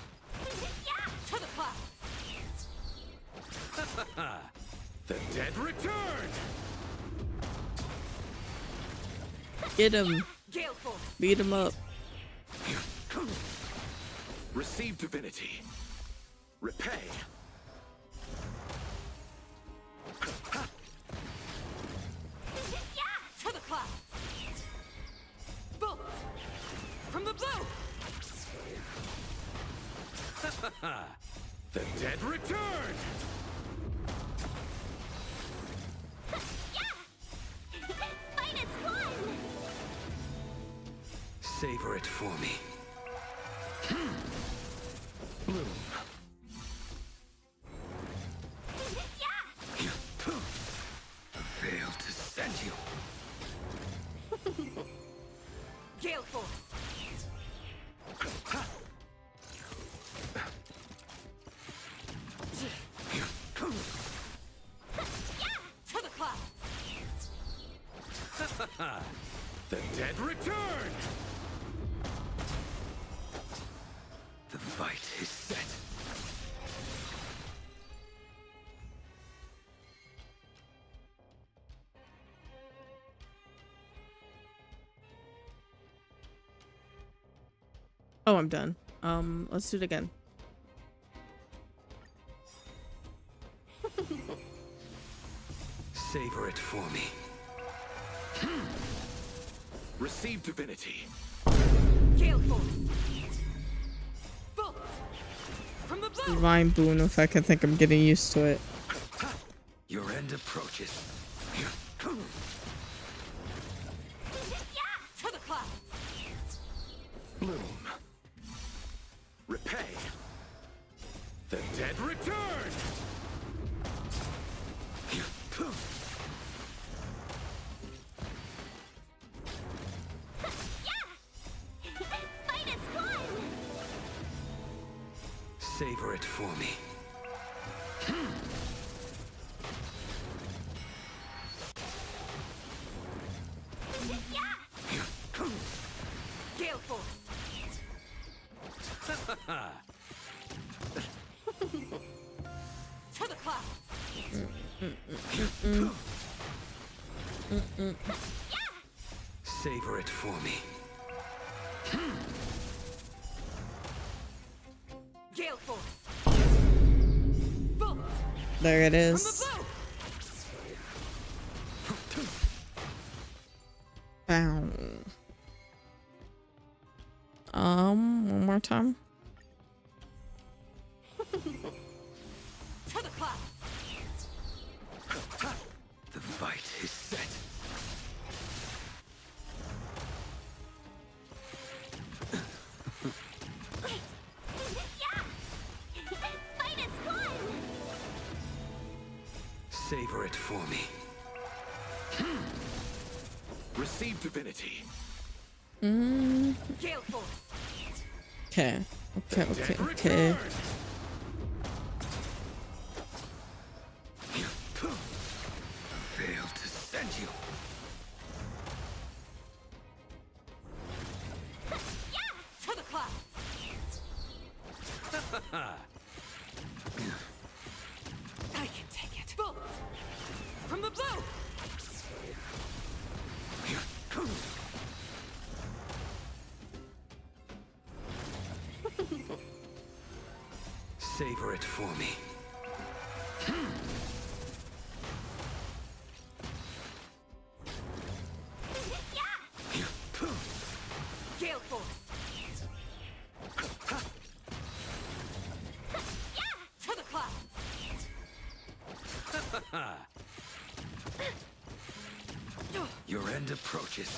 To the clouds. The dead return! Get him. Gale Force. Beat him up. Receive divinity. Repay. To the clouds. Bolt. From the blue. The dead return! Fight is one. Savor it for me. Bloom. Fail to send you. Gale Force. To the clouds. The dead return! The fight is set. Oh, I'm done. Let's do it again. Savor it for me. Receive divinity. Gale Force. Bolt. From the blue. Divine boon if I can think I'm getting used to it. Your end approaches. To the clouds. Bloom. Repay. The dead return! Fight is one. Savor it for me. Gale Force. To the clouds. Savor it for me. Gale Force. Bolt. There it From the is. blue. Bow. One more time. To the clouds. The fight is set. Fight is one. Savor it for me. Receive divinity. Gale Force. Okay. The Okay. dead Okay. return! Fail to send you. To the clouds. I can take it. Bolt. From the blue. Savor it for me. Gale Force. end approaches.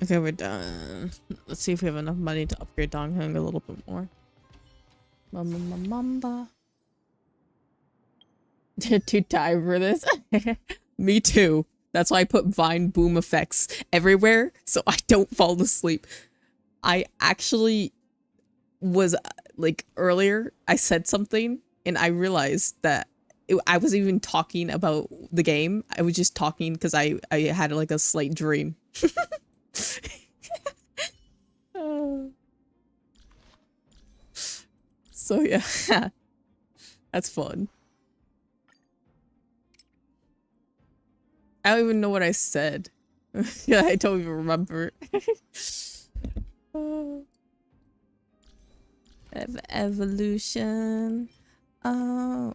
Okay, we're done. Let's see if we have enough money to upgrade Dong Hung a little bit more. Mamba. Too tired for this. Me too. That's why I put Vine boom effects everywhere so I don't fall asleep. I actually was like earlier I said something and I realized that I wasn't even talking about the game. I was just talking because I had like a slight dream. So yeah, that's fun. I don't even know what I said. Yeah, I don't even remember. Evolution. Oh.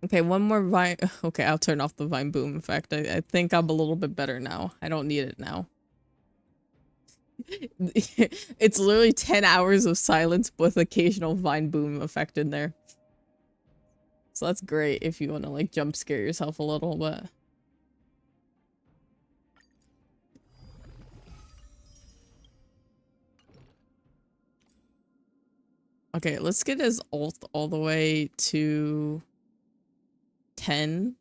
Okay, one more vine. Okay, I'll turn off the vine boom effect. I think I'm a little bit better now. I don't need it now. It's literally 10 hours of silence with occasional vine boom effect in there. So that's great if you want to like jump scare yourself a little bit. Okay, let's get his ult all the way to 10.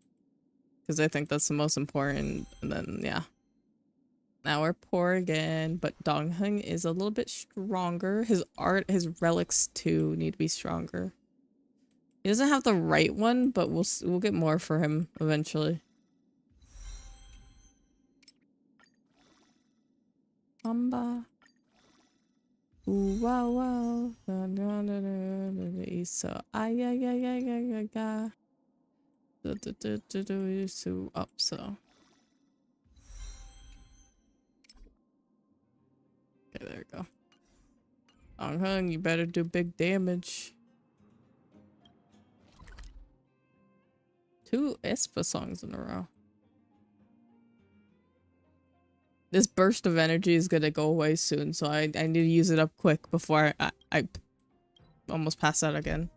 Because I think that's the most important. And then, yeah. Now we're poor again. But Dong Hung is a little bit stronger. His art, his relics too need to be stronger. He doesn't have the right one, but we'll get more for him eventually. Amba. Ooh, wow, wow. So, ay, ay, ay, ay, ay, ay, ay. So up, so. Okay, there we go. Dong Hung, you better do big damage. 2 Espa songs in a row. This burst of energy is gonna go away soon, so I need to use it up quick before I almost pass out again.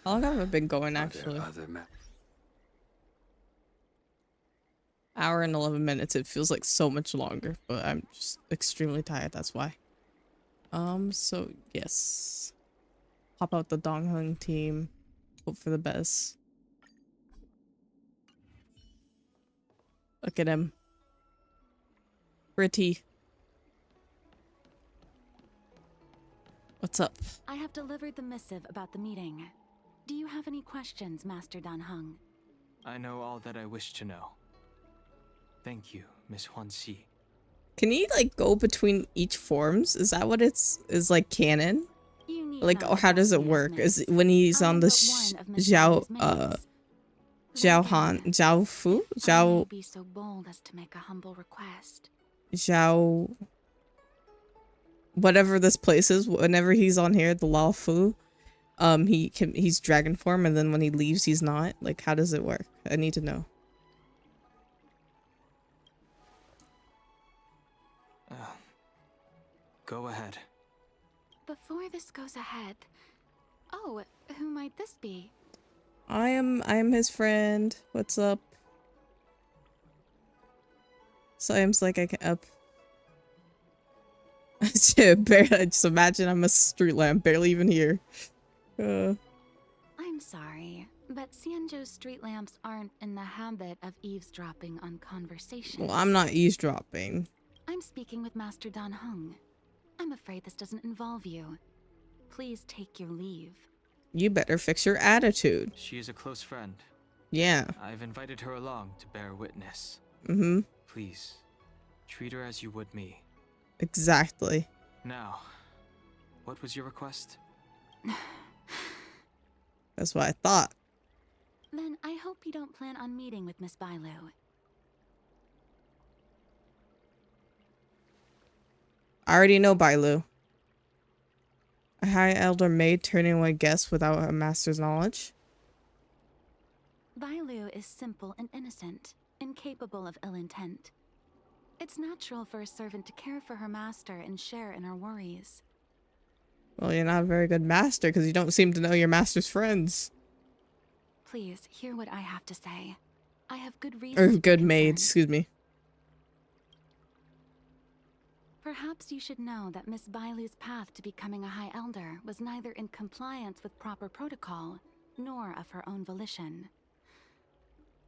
How long have I been going, actually? Hour and 11 minutes. It feels like so much longer, but I'm just extremely tired, that's why. So, yes. Pop out the Dong Hung team. Hope for the best. Look at him. Pretty. What's up? I have delivered the missive about the meeting. Do you have any questions, Master Dan Hung? I know all that I wish to know. Thank you, Miss Huanxi. Can he like go between each forms? Is that what is like canon? Like, or how does it work? Is when he's on the Zhao Han, Zhao Fu, Zhao Be so bold as to make a humble request. Zhao, whatever this place is. Whenever he's on here, the Lao Fu, he's dragon form, and then when he leaves, he's not. Like, how does it work? I need to know. Go ahead. Before this goes ahead, oh, who might this be? I am his friend. What's up? Siam's like I can up. Barely, just imagine I'm a street lamp, barely even here. I'm sorry, but Xianzhou's street lamps aren't in the habit of eavesdropping on conversations. Well, I'm not eavesdropping. I'm speaking with Master Dan Hung. I'm afraid this doesn't involve you. Please take your leave. You better fix your attitude. She is a close friend. Yeah. I've invited her along to bear witness. Mm-hmm. Please, Treat her as you would me. Exactly. Now, what was your request? That's what I thought. Then I hope you don't plan on meeting with Miss Bailu. I already know Bailu. A high elder maid turning away guests without a master's knowledge. Bailu is simple and innocent, incapable of ill intent. It's natural for a servant to care for her master and share in her worries. Well, you're not a very good master because you don't seem to know your master's friends. Please, hear what I have to say. I have good reason Or to be good maid, concerned. excuse me. Perhaps you should know that Miss Bailu's path to becoming a High Elder was neither in compliance with proper protocol, nor of her own volition.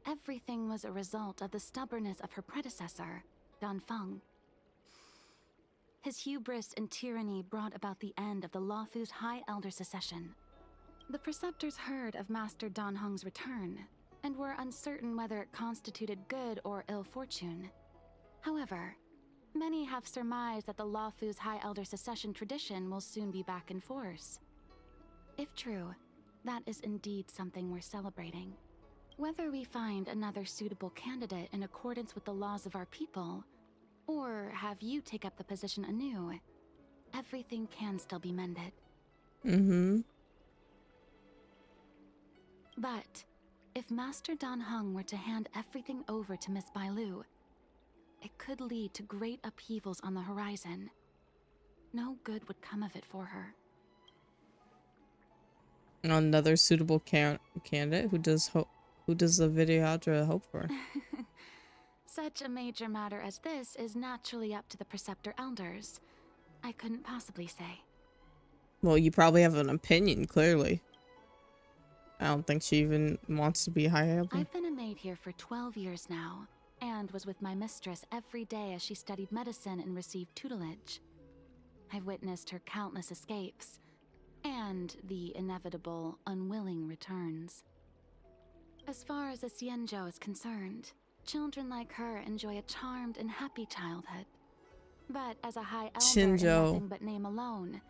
Everything was a result of the stubbornness of her predecessor, Dan Feng. His hubris and tyranny brought about the end of the Luofu's High Elder succession. The preceptors heard of Master Dan Heng's return, and were uncertain whether it constituted good or ill fortune. However, many have surmised that the Luofu's High Elder succession tradition will soon be back in force. If true, that is indeed something worth celebrating. Whether we find another suitable candidate in accordance with the laws of our people, or have you take up the position anew, everything can still be mended. Mm-hmm. But if Master Dan Heng were to hand everything over to Miss Bailu, it could lead to great upheavals on the horizon. No good would come of it for her. Another suitable candidate. Who does the videohadra hope for? Such a major matter as this is naturally up to the Preceptor Elders. I couldn't possibly say. Well, you probably have an opinion, clearly. I don't think she even wants to be high elder. I've been a maid here for 12 years now, and was with my mistress every day as she studied medicine and received tutelage. I've witnessed her countless escapes, and the inevitable, unwilling returns. As far as a Xianzhou is concerned, children like her enjoy a charmed and happy childhood. But as a high elder in Xianzhou. nothing but name alone,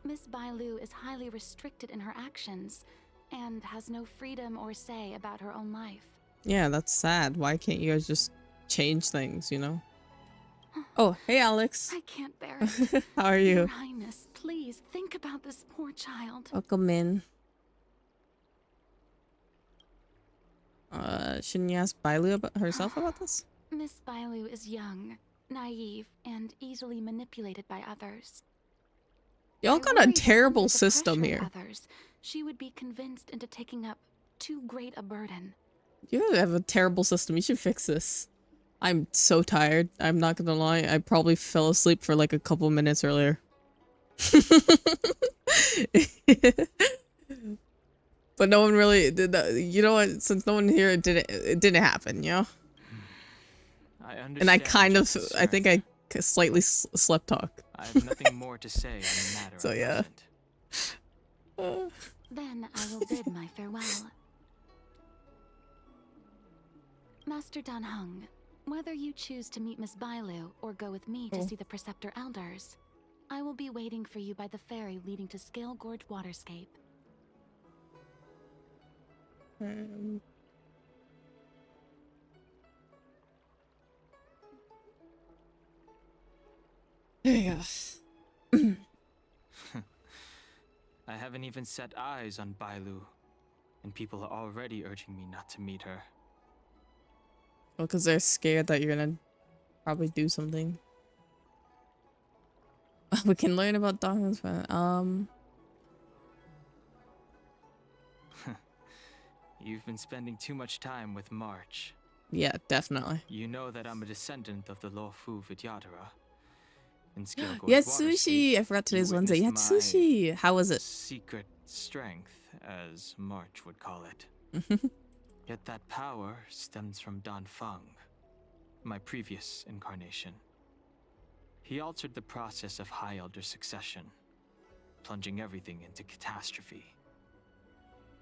Miss Bailu is highly restricted in her actions, and has no freedom or say about her own life. Yeah, that's sad. Why can't you guys just change things, you know? Oh, hey, Alex. I can't bear it. How are Your you? Highness, please think about this poor child. Welcome in. Shouldn't you ask Bailu about herself about this? Miss Bailu is young, naive, and easily manipulated by others. Y'all I got worry a that terrible under the system pressure of here. Others, she would be convinced into taking up too great a burden. You have a terrible system. You should fix this. I'm so tired. I'm not gonna lie. I probably fell asleep for like a couple minutes earlier. But no one really did that. You know what? Since no one here it didn't happen, you know? I understand. And I kind your of, I concern. think I slightly slept talk. I have nothing more to say on the matter. So at yeah. present. Then I will bid my farewell. Master Dan Heng, whether you choose to meet Miss Bailu or go with me to see the Preceptor Elders, I will be waiting for you by the ferry leading to Scale Gorge Waterscape. There you go. I haven't even set eyes on Bailu, and people are already urging me not to meet her. Well, because they're scared that you're gonna probably do something. We can learn about Dong's friend. You've been spending too much time with March. Yeah, definitely. You know that I'm a descendant of the Luofu Vidyadhara. In Scale Gorge You had Waterscape, sushi! I forgot today's Wednesday. You had witnessed my sushi! How was it? secret strength, as March would call it. Yet that power stems from Dan Feng, my previous incarnation. He altered the process of High Elder succession, plunging everything into catastrophe.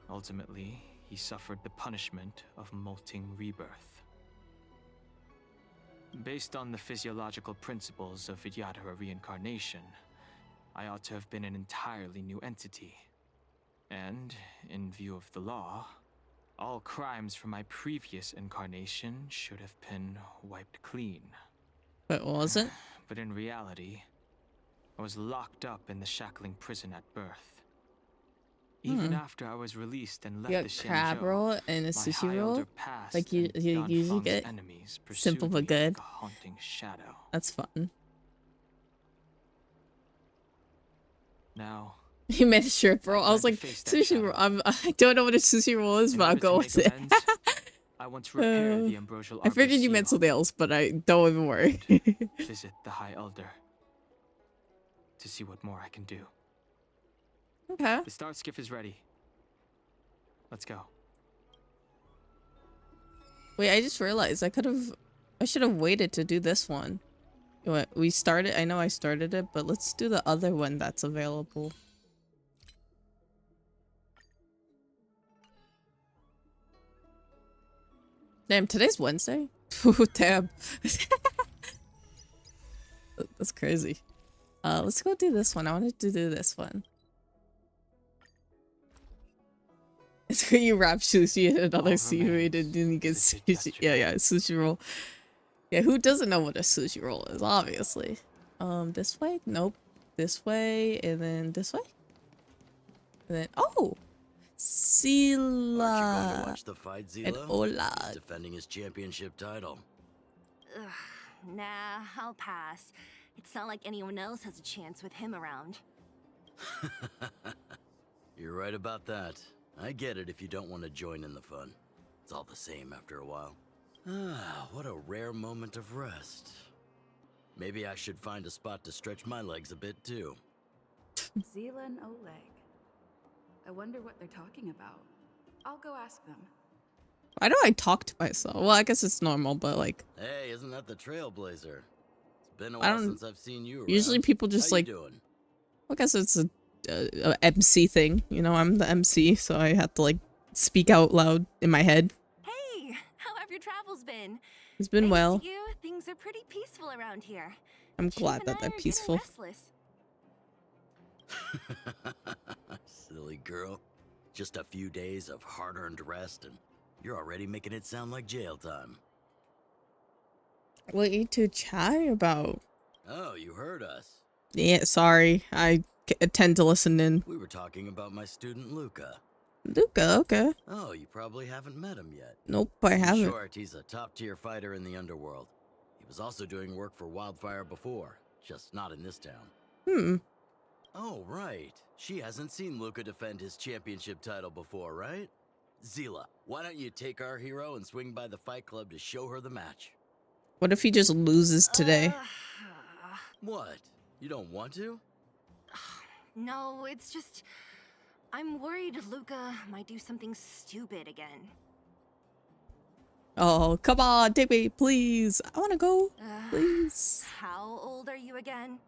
Ultimately, he suffered the punishment of molting rebirth. Based on the physiological principles of Vidyadhara reincarnation, I ought to have been an entirely new entity. And, in view of the law, all crimes from my previous incarnation should have been wiped clean. But wasn't? But in reality, I was locked up in the shackling prison at birth. Even after I was released and left You the got crab Xianzhou, roll and a my sushi high roll? elder past Like you and usually Danfeng's get? enemies Simple pursued but me good. like a haunting shadow. That's fun. Now, You made a shrimp roll. I was plan like, to face that sushi roll. shadow. I don't know what a sushi roll is, in but I'll order to go make with it. amends, I want to repair the ambrosial I figured arbor you meant seal something else, but I don't even worry. and visit the High Elder to see what more I can do. Okay. The start skiff is ready. Let's go. Wait, I just realized I should have waited to do this one. What, we started, I know I started it, but let's do the other one that's available. Damn, today's Wednesday? Ooh, damn. That's crazy. Let's go do this one. I wanted to do this one. It's where you wrap sushi in another All seaweed and then you get remains is a sushi. gesture. Yeah, sushi roll. Yeah, who doesn't know what a sushi roll is, obviously. This way? Nope. This way, and then this way? And then, oh! Aren't you going to Sila watch the fight, and Zila? Ola. He's defending his championship title. Ugh, nah, I'll pass. It's not like anyone else has a chance with him around. You're right about that. I get it if you don't want to join in the fun. It's all the same after a while. Ah, what a rare moment of rest. Maybe I should find a spot to stretch my legs a bit too. Zila and Oleg. I wonder what they're talking about. I'll go ask them. Why do I talk to myself? Well, I guess it's normal, but like, Hey, isn't that the Trailblazer? It's been a I while don't- since I've seen you around. usually people just How like, you doing? I guess it's a MC thing. You know, I'm the MC, so I have to like speak out loud in my head. Hey, how have your travels been? It's been Thanks well. to you, things are pretty peaceful around here. I'm Chief glad and that I they're are getting peaceful. restless. Silly girl. Just a few days of hard-earned rest and you're already making it sound like jail time. What are you two chatting about? Oh, you heard us. Yeah, sorry. I tend to listen in. We were talking about my student Luca. Luca, okay. Oh, you probably haven't met him yet. Nope, I In haven't. short, he's a top-tier fighter in the underworld. He was also doing work for Wildfire before, just not in this town. Hmm. Oh, right. She hasn't seen Luca defend his championship title before, right? Zila, why don't you take our hero and swing by the Fight Club to show her the match? What if he just loses today? What? You don't want to? No, it's just... I'm worried Luca might do something stupid again. Oh, come on, take me, please. I want to go, please. How old are you again?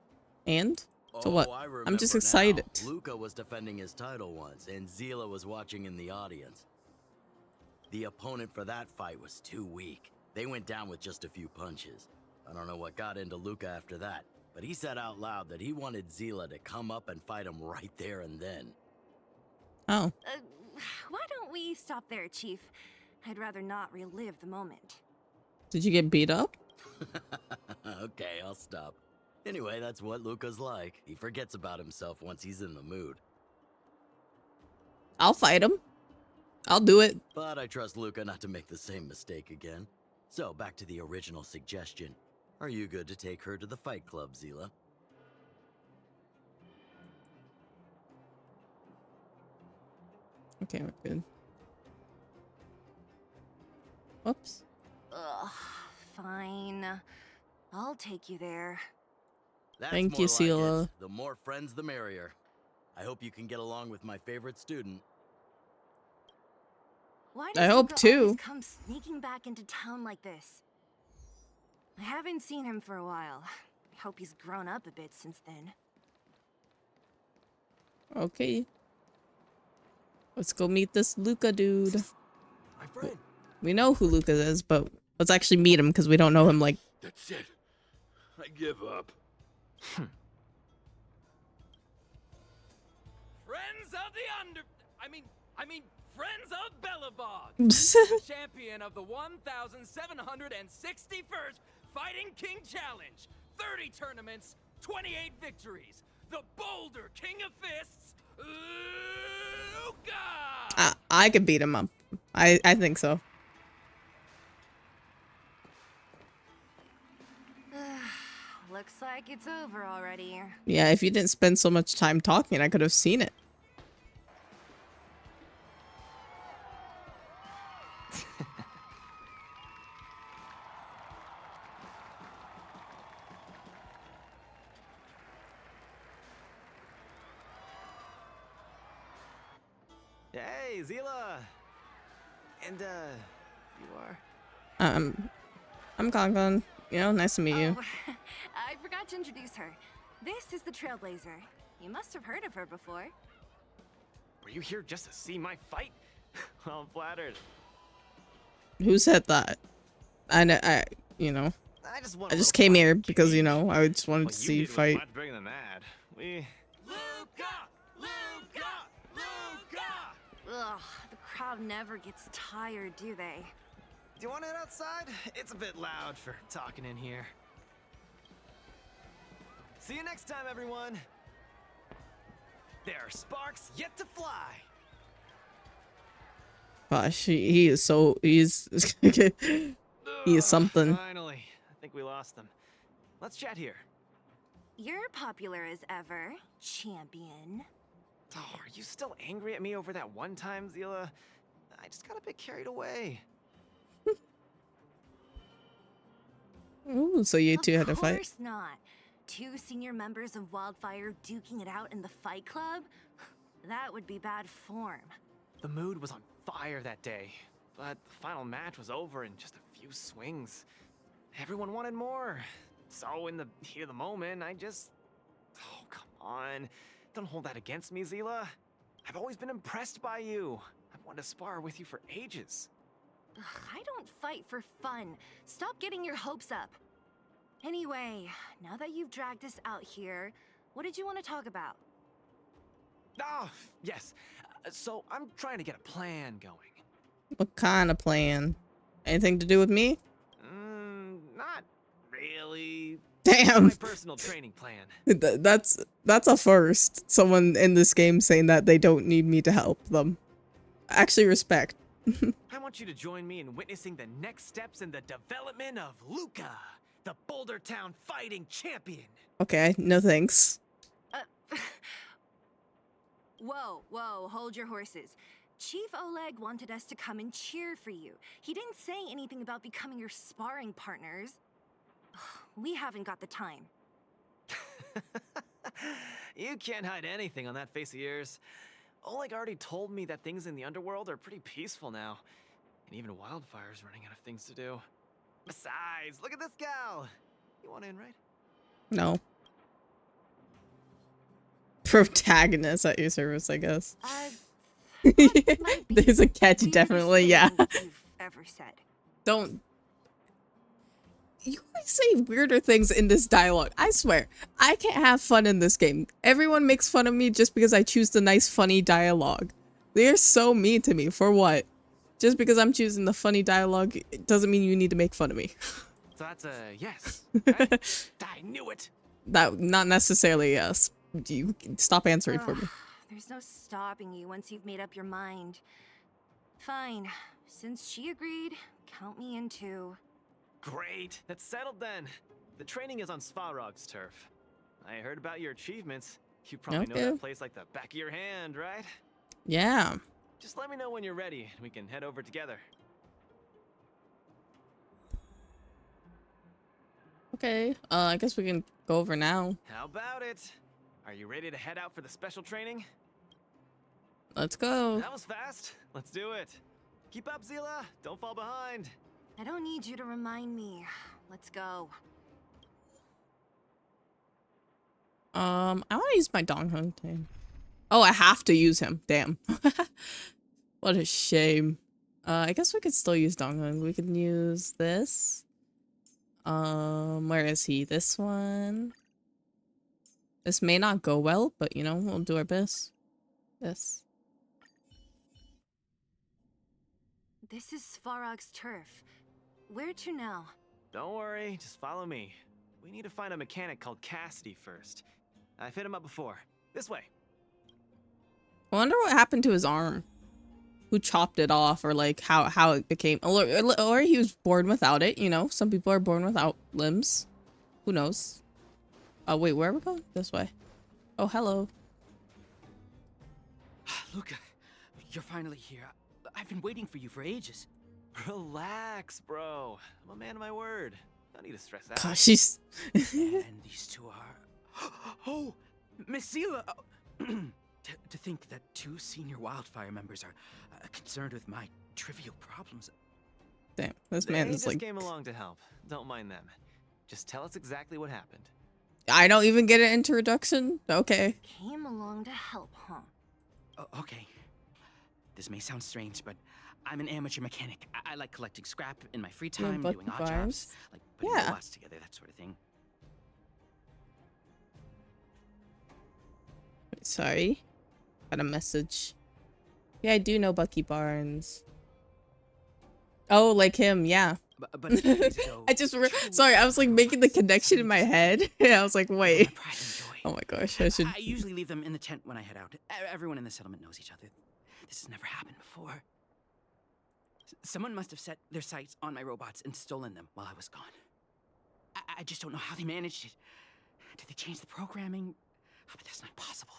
And? So what? I I'm just remember excited. now. Luca was defending his title once, and Zila was watching in the audience. The opponent for that fight was too weak. They went down with just a few punches. I don't know what got into Luca after that, but he said out loud that he wanted Zila to come up and fight him right there and then. Oh. Why don't we stop there, Chief? I'd rather not relive the moment. Did you get beat up? Okay, I'll stop. Anyway, that's what Luca's like. He forgets about himself once he's in the mood. I'll fight him. I'll do it. But I trust Luca not to make the same mistake again. So, back to the original suggestion. Are you good to take her to the Fight Club, Zila? Okay, we're good. Whoops. Ugh, fine. I'll take you there. That's Thank more you, like Sela. it. The more friends, the merrier. I hope you can get along with my favorite student. Why I does hope Luca too. always come sneaking back into town like this? I haven't seen him for a while. I hope he's grown up a bit since then. Okay. Let's go meet this Luca dude. My friend. We know who Luca is, but let's actually meet him because we don't know him like That's it. I give up. Friends of the I mean, friends of Belobog, the champion of the 1,761st Fighting King Challenge, 30 tournaments, 28 victories, the Boulder King of Fists, Luca! I could beat him up. I think so. Looks like it's over already. Yeah, if you didn't spend so much time talking, I could have seen it. Hey, Zila! And, you are? I'm Gongon. You know, nice to meet you. I forgot to introduce her. This is the Trailblazer. You must have heard of her before. Were you here just to see my fight? I'm flattered. Who said that? I I just came here because, you know, I just wanted to see you fight. Much bigger than that. We... Luca! Luca! Luca! Ugh, the crowd never gets tired, do they? Do you want to head outside? It's a bit loud for talking in here. See you next time, everyone. There are sparks yet to fly. Gosh, he is so he is something. Finally, I think we lost them. Let's chat here. You're popular as ever, champion. Oh, are you still angry at me over that one time, Zila? I just got a bit carried away. Ooh, so you two had a fight? Of course not. Two senior members of Wildfire duking it out in the Fight Club? That would be bad form. The mood was on fire that day, but the final match was over in just a few swings. Everyone wanted more. So in the heat of the moment, I just... Oh, come on. Don't hold that against me, Zila. I've always been impressed by you. I've wanted to spar with you for ages. Ugh, I don't fight for fun. Stop getting your hopes up. Anyway, now that you've dragged us out here, what did you want to talk about? Oh, yes. So I'm trying to get a plan going. What kind of plan? Anything to do with me? Not really. Damn. My personal training plan. That's a first. Someone in this game saying that they don't need me to help them. Actually, respect. I want you to join me in witnessing the next steps in the development of Luca, the Boulder Town fighting champion. Okay, no thanks. Whoa, hold your horses. Chief Oleg wanted us to come and cheer for you. He didn't say anything about becoming your sparring partners. We haven't got the time. You can't hide anything on that face of yours. Oleg already told me that things in the underworld are pretty peaceful now. And even Wildfire's running out of things to do. Besides, look at this gal. You want in, right? No. Protagonist at your service, I guess. There's a catch, definitely, yeah. You've ever said. Don't. You guys say weirder things in this dialogue. I swear, I can't have fun in this game. Everyone makes fun of me just because I choose the nice, funny dialogue. They're so mean to me. For what? Just because I'm choosing the funny dialogue, it doesn't mean you need to make fun of me. So that's a yes. Right? I knew it. That, not necessarily yes. You stop answering for me. There's no stopping you once you've made up your mind. Fine. Since she agreed, count me in too. Great. That's settled then. The training is on Svarog's turf. I heard about your achievements. You probably know that place like the back of your hand, right? Yeah. Just let me know when you're ready and we can head over together. Okay. I guess we can go over now. How about it? Are you ready to head out for the special training? Let's go. That was fast. Let's do it. Keep up, Zila. Don't fall behind. I don't need you to remind me. Let's go. I want to use my Dong Hung thing. Oh, I have to use him. Damn. What a shame. I guess we could still use Dong Hung. We can use this. Where is he? This one. This may not go well, but you know, we'll do our best. This. This is Svarog's turf. Where to now? Don't worry, just follow me. We need to find a mechanic called Cassidy first. I've hit him up before. This way. I wonder what happened to his arm. Who chopped it off, or like how it became, or he was born without it. You know, some people are born without limbs. Who knows? Oh wait, where are we going? This way. Oh, hello. Luca, you're finally here. I've been waiting for you for ages. Relax, bro. I'm a man of my word. No need to stress out. Gosh, she's. And these two are. Oh, Miss Zila. To think that two senior wildfire members are concerned with my trivial problems. Damn, this They man is just like. came along to help. Don't mind them. Just tell us exactly what happened. I don't even get an introduction. Okay. Came along to help, huh? Okay. This may sound strange, but I'm an amateur mechanic. I like collecting scrap in my free You have time, Bucky doing odd Barnes? jobs, like putting Yeah. robots together, that sort of thing. Sorry. Got a message. Yeah, I do know Bucky Barnes. Oh, like him, yeah. But a few days ago, I just sorry, I was like making the connection in my head. Yeah, I was like, wait. my pride and joy. Oh my gosh, I should. I usually leave them in the tent when I head out. Everyone in the settlement knows each other. This has never happened before. Someone must have set their sights on my robots and stolen them while I was gone. I just don't know how they managed it. Did they change the programming? Oh, but that's not possible.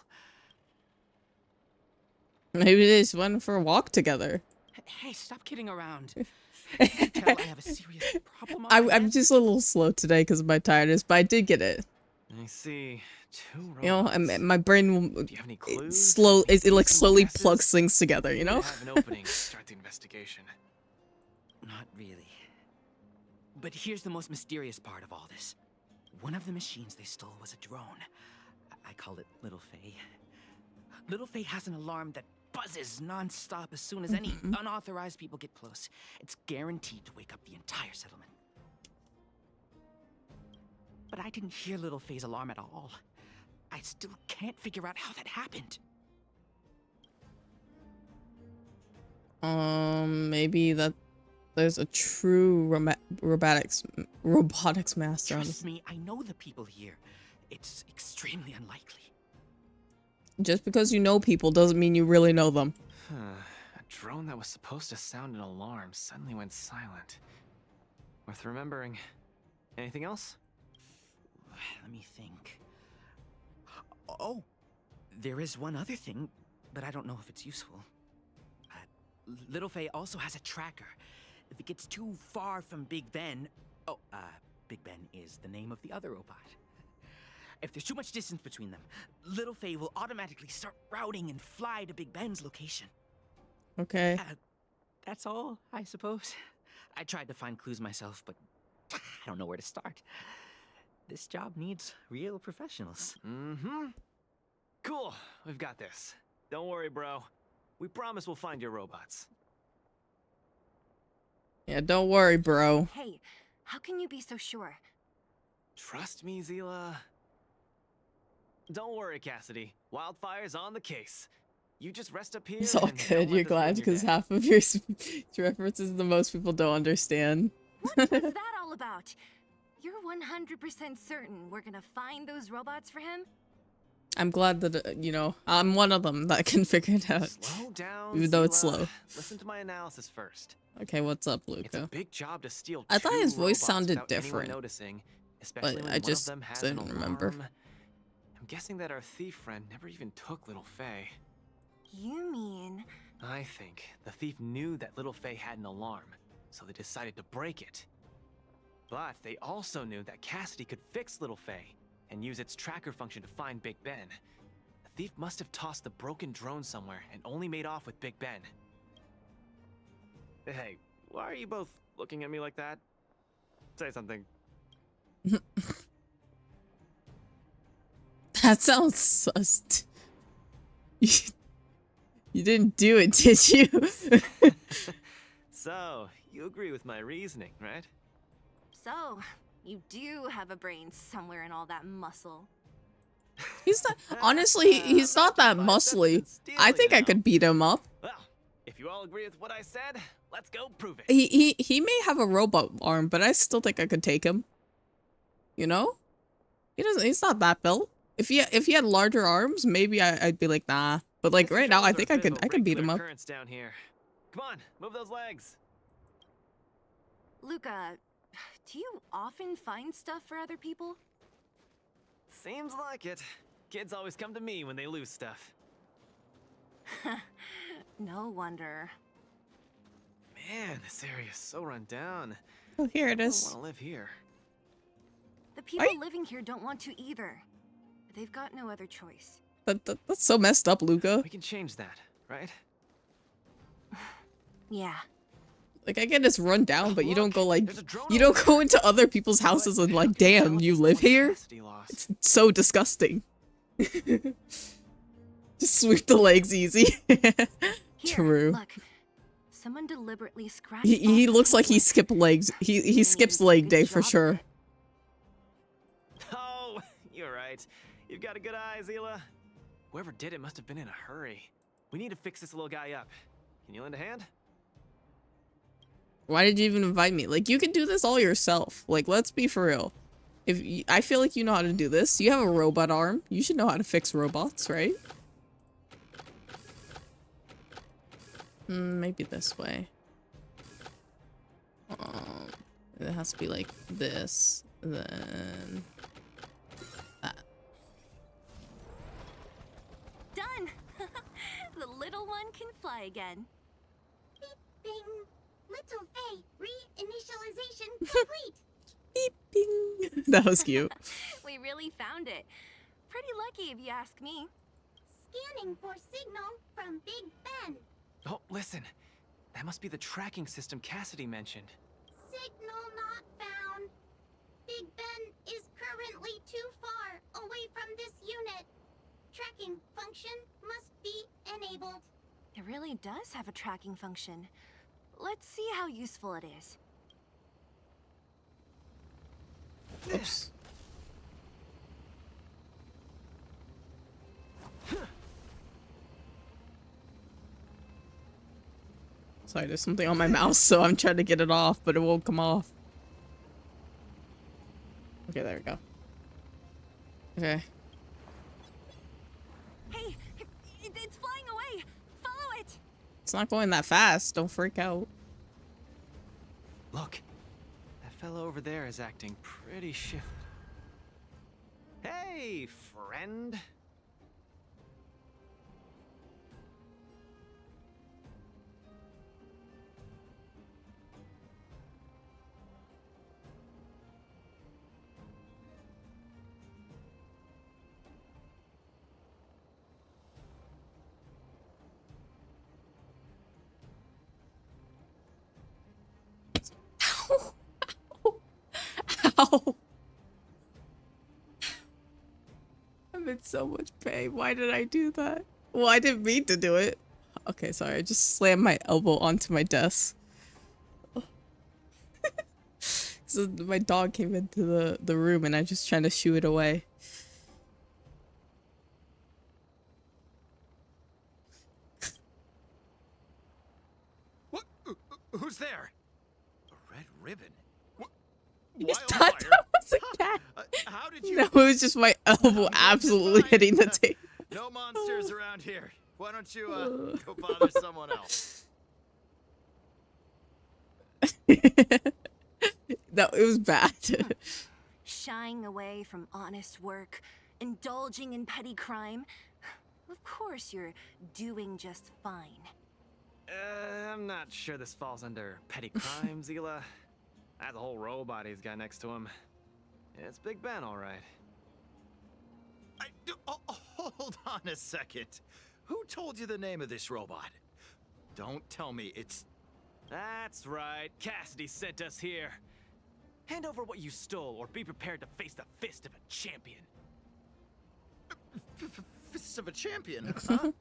Maybe they just went for a walk together. Hey, stop kidding around. Can you tell I have a serious problem on my I'm hands? just a little slow today because of my tiredness, but I did get it. I see. Two robots. You know, my brain will Do you have any clues? it like Some slowly guesses? plugs things together. You We know. have an opening to start the investigation. Not really. But here's the most mysterious part of all this. One of the machines they stole was a drone. I call it Little Faye. Little Faye has an alarm that buzzes non-stop as soon as any unauthorized people get close. It's guaranteed to wake up the entire settlement. But I didn't hear Little Faye's alarm at all. I still can't figure out how that happened. Maybe that there's a true robotics master. Trust me, I know the people here. It's extremely unlikely. Just because you know people doesn't mean you really know them. A drone that was supposed to sound an alarm suddenly went silent. Worth remembering. Anything else? Let me think. Oh, there is one other thing, but I don't know if it's useful. Little Faye also has a tracker. If it gets too far from Big Ben... Oh, Big Ben is the name of the other robot. If there's too much distance between them, Little Faye will automatically start routing and fly to Big Ben's location. Okay. That's all, I suppose. I tried to find clues myself, but I don't know where to start. This job needs real professionals. Mm-hmm. Cool. We've got this. Don't worry, bro. We promise we'll find your robots. Yeah, don't worry, bro. Hey, how can you be so sure? Trust me, Zila. Don't worry, Cassidy. Wildfire's on the case. You just rest up here. It's all and don't good. let You're this ruin glad your because day. half of your references the most people don't understand. What's that all about? You're 100% certain we're gonna find those robots for him? I'm glad that, you know, I'm one of them that can figure it out. Slow down, Even though it's Zila. slow. Listen to my analysis first. Okay, what's up, It's a Luca? big job to steal I thought two his voice robots sounded without anyone different, noticing, especially but when I one just of them has an didn't remember. alarm. I'm guessing that our thief friend never even took Little Faye. You mean... I think the thief knew that Little Faye had an alarm, so they decided to break it. But they also knew that Cassidy could fix Little Faye and use its tracker function to find Big Ben. The thief must have tossed the broken drone somewhere and only made off with Big Ben. Hey, why are you both looking at me like that? Say something. That sounds sus. You didn't do it, did you? So, you agree with my reasoning, right? So, You do have a brain somewhere in all that muscle. He's not, honestly, he's not that muscly. I think I could beat him up. Well, if you all agree with what I said, let's go prove it. He may have a robot arm, but I still think I could take him. You know? He's not that built. If he had larger arms, maybe I'd be like, nah. But like right now, I think I could beat him up. Currents down here. Come on, move those legs. Luca, do you often find stuff for other people? Seems like it. Kids always come to me when they lose stuff. No wonder. Man, this area is so run down. Oh, here it I is. don't want to live here. The people living here don't want to either. But they've got no other choice. That's so messed up, Luca. We can change that, right? Yeah. Like, I get it's run down, but you don't go like, you don't go into other people's houses and like, damn, you live here? It's so disgusting. Just sweep the legs easy. True. Look, someone deliberately scratched. He looks like he skipped legs. He skips leg day for sure. Oh, you're right. You've got a good eye, Zila. Whoever did it must have been in a hurry. We need to fix this little guy up. Can you lend a hand? Why did you even invite me? Like, you can do this all yourself. Like, let's be for real. I feel like you know how to do this. You have a robot arm. You should know how to fix robots, right? Maybe this way. It has to be like this, then that. Done! The little one can fly again. Beep, bing. Little Faye, re-initialization complete. Beep, bing. That was cute. We really found it. Pretty lucky if you ask me. Scanning for signal from Big Ben. Oh, listen. That must be the tracking system Cassidy mentioned. Signal not found. Big Ben is currently too far away from this unit. Tracking function must be enabled. It really does have a tracking function. Let's see how useful it is. Oops. Sorry, there's something on my mouse, so I'm trying to get it off, but it won't come off. Okay, there we go. Okay. Hey, it's flying away. Follow it. It's not going that fast. Don't freak out. Look, that fellow over there is acting pretty shifty. Hey, friend. Ow. I'm in so much pain. Why did I do that? Well, I didn't mean to do it. Okay, sorry. I just slammed my elbow onto my desk. So my dog came into the room and I just trying to shoo it away. What? Who's there? A red ribbon? You thought that was a cat? How did you? No, it was just my elbow absolutely hitting the table. No monsters around here. Why don't you go bother someone else? No, it was bad. Shying away from honest work, indulging in petty crime. Of course you're doing just fine. I'm not sure this falls under petty crime, Zila. That's a whole robot he's got next to him. It's Big Ben, all right. Hold on a second. Who told you the name of this robot? Don't tell me it's... That's right. Cassidy sent us here. Hand over what you stole, or be prepared to face the fist of a champion. Fists of a champion, huh?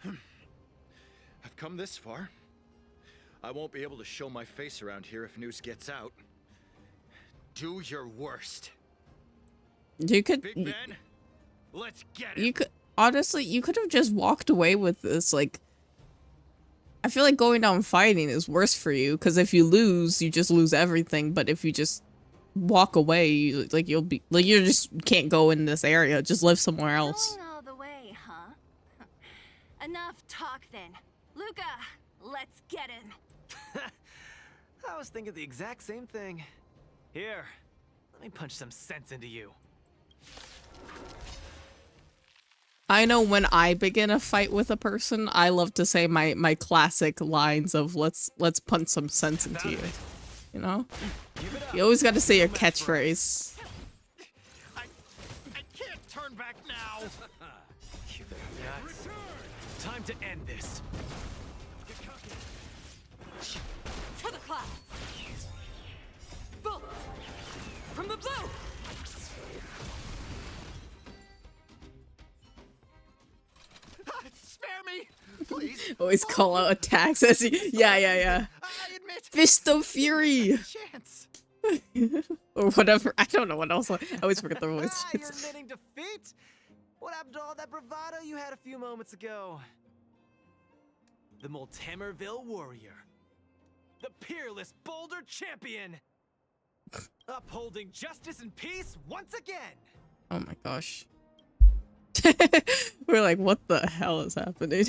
I've come this far. I won't be able to show my face around here if news gets out. Do your worst. You could. Big Ben, let's get it. You could honestly, you could have just walked away with this. Like, I feel like going down fighting is worse for you because if you lose, you just lose everything. But if you just walk away, you'll be like you just can't go in this area. Just live somewhere else. Going all the way, huh? Enough talk then. Luca, let's get him. I was thinking the exact same thing. Here, let me punch some sense into you. I know when I begin a fight with a person, I love to say my classic lines of let's punch some sense into you. You know? You always got to say your catchphrase. I can't turn back now. You nuts. Time to end this. To the clouds! Bullets! From the blue! Spare me, please. Always call out attacks as he, yeah. I admit. Fist of Fury! Chance. Or whatever. I don't know what else. I always forget the voice. You're admitting defeat? What happened to all that bravado you had a few moments ago? The Multimerville warrior. The peerless Boulder champion. Upholding justice and peace once again. Oh my gosh. We're like, what the hell is happening?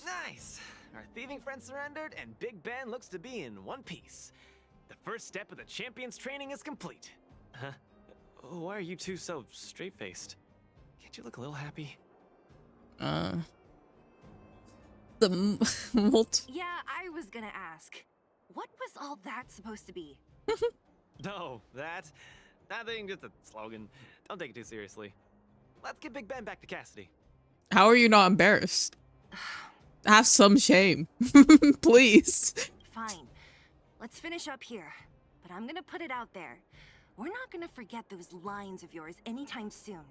Nice. Our thieving friend surrendered, and Big Ben looks to be in one piece. The first step of the champion's training is complete. Huh? Why are you two so straight-faced? Can't you look a little happy? The Yeah, I was gonna ask. What was all that supposed to be? No, that thing, just a slogan. Don't take it too seriously. Let's get Big Ben back to Cassidy. How are you not embarrassed? Have some shame. Please. Fine. Let's finish up here. But I'm gonna put it out there. We're not gonna forget those lines of yours anytime soon.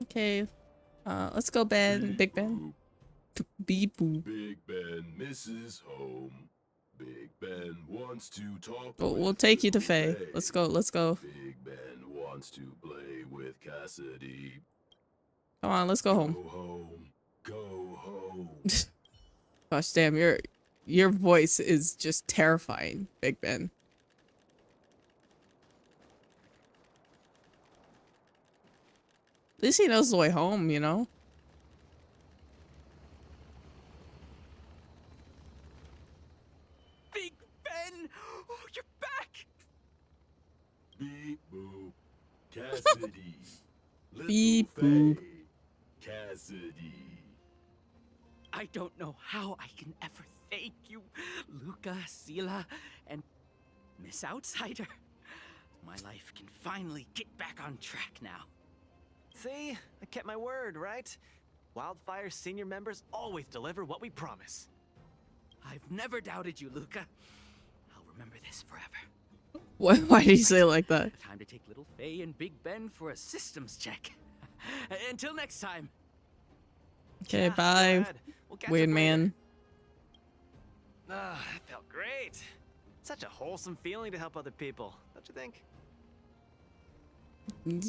Okay. Let's go, Ben. Big Ben. Beep boop. Big Ben misses home. Big Ben wants to talk. We'll take you to Faye. Let's go. Let's go. Big Ben wants to play with Cassidy. Come on, let's go home. Go home. Go home. Gosh damn, your voice is just terrifying, Big Ben. At least he knows the way home, you know? Big Ben! Oh, you're back! Beep boop. Cassidy. Beep boop. Cassidy. I don't know how I can ever thank you, Luca, Sila, and Miss Outsider. My life can finally get back on track now. See? I kept my word, right? Wildfire's senior members always deliver what we promise. I've never doubted you, Luca. I'll remember this forever. Why do you say it like that? Time to take little Faye and Big Ben for a systems check. Until next time. Okay, Yeah, bye. go ahead. We'll catch Weird up later. man. Ah, that felt great. Such a wholesome feeling to help other people, don't you think?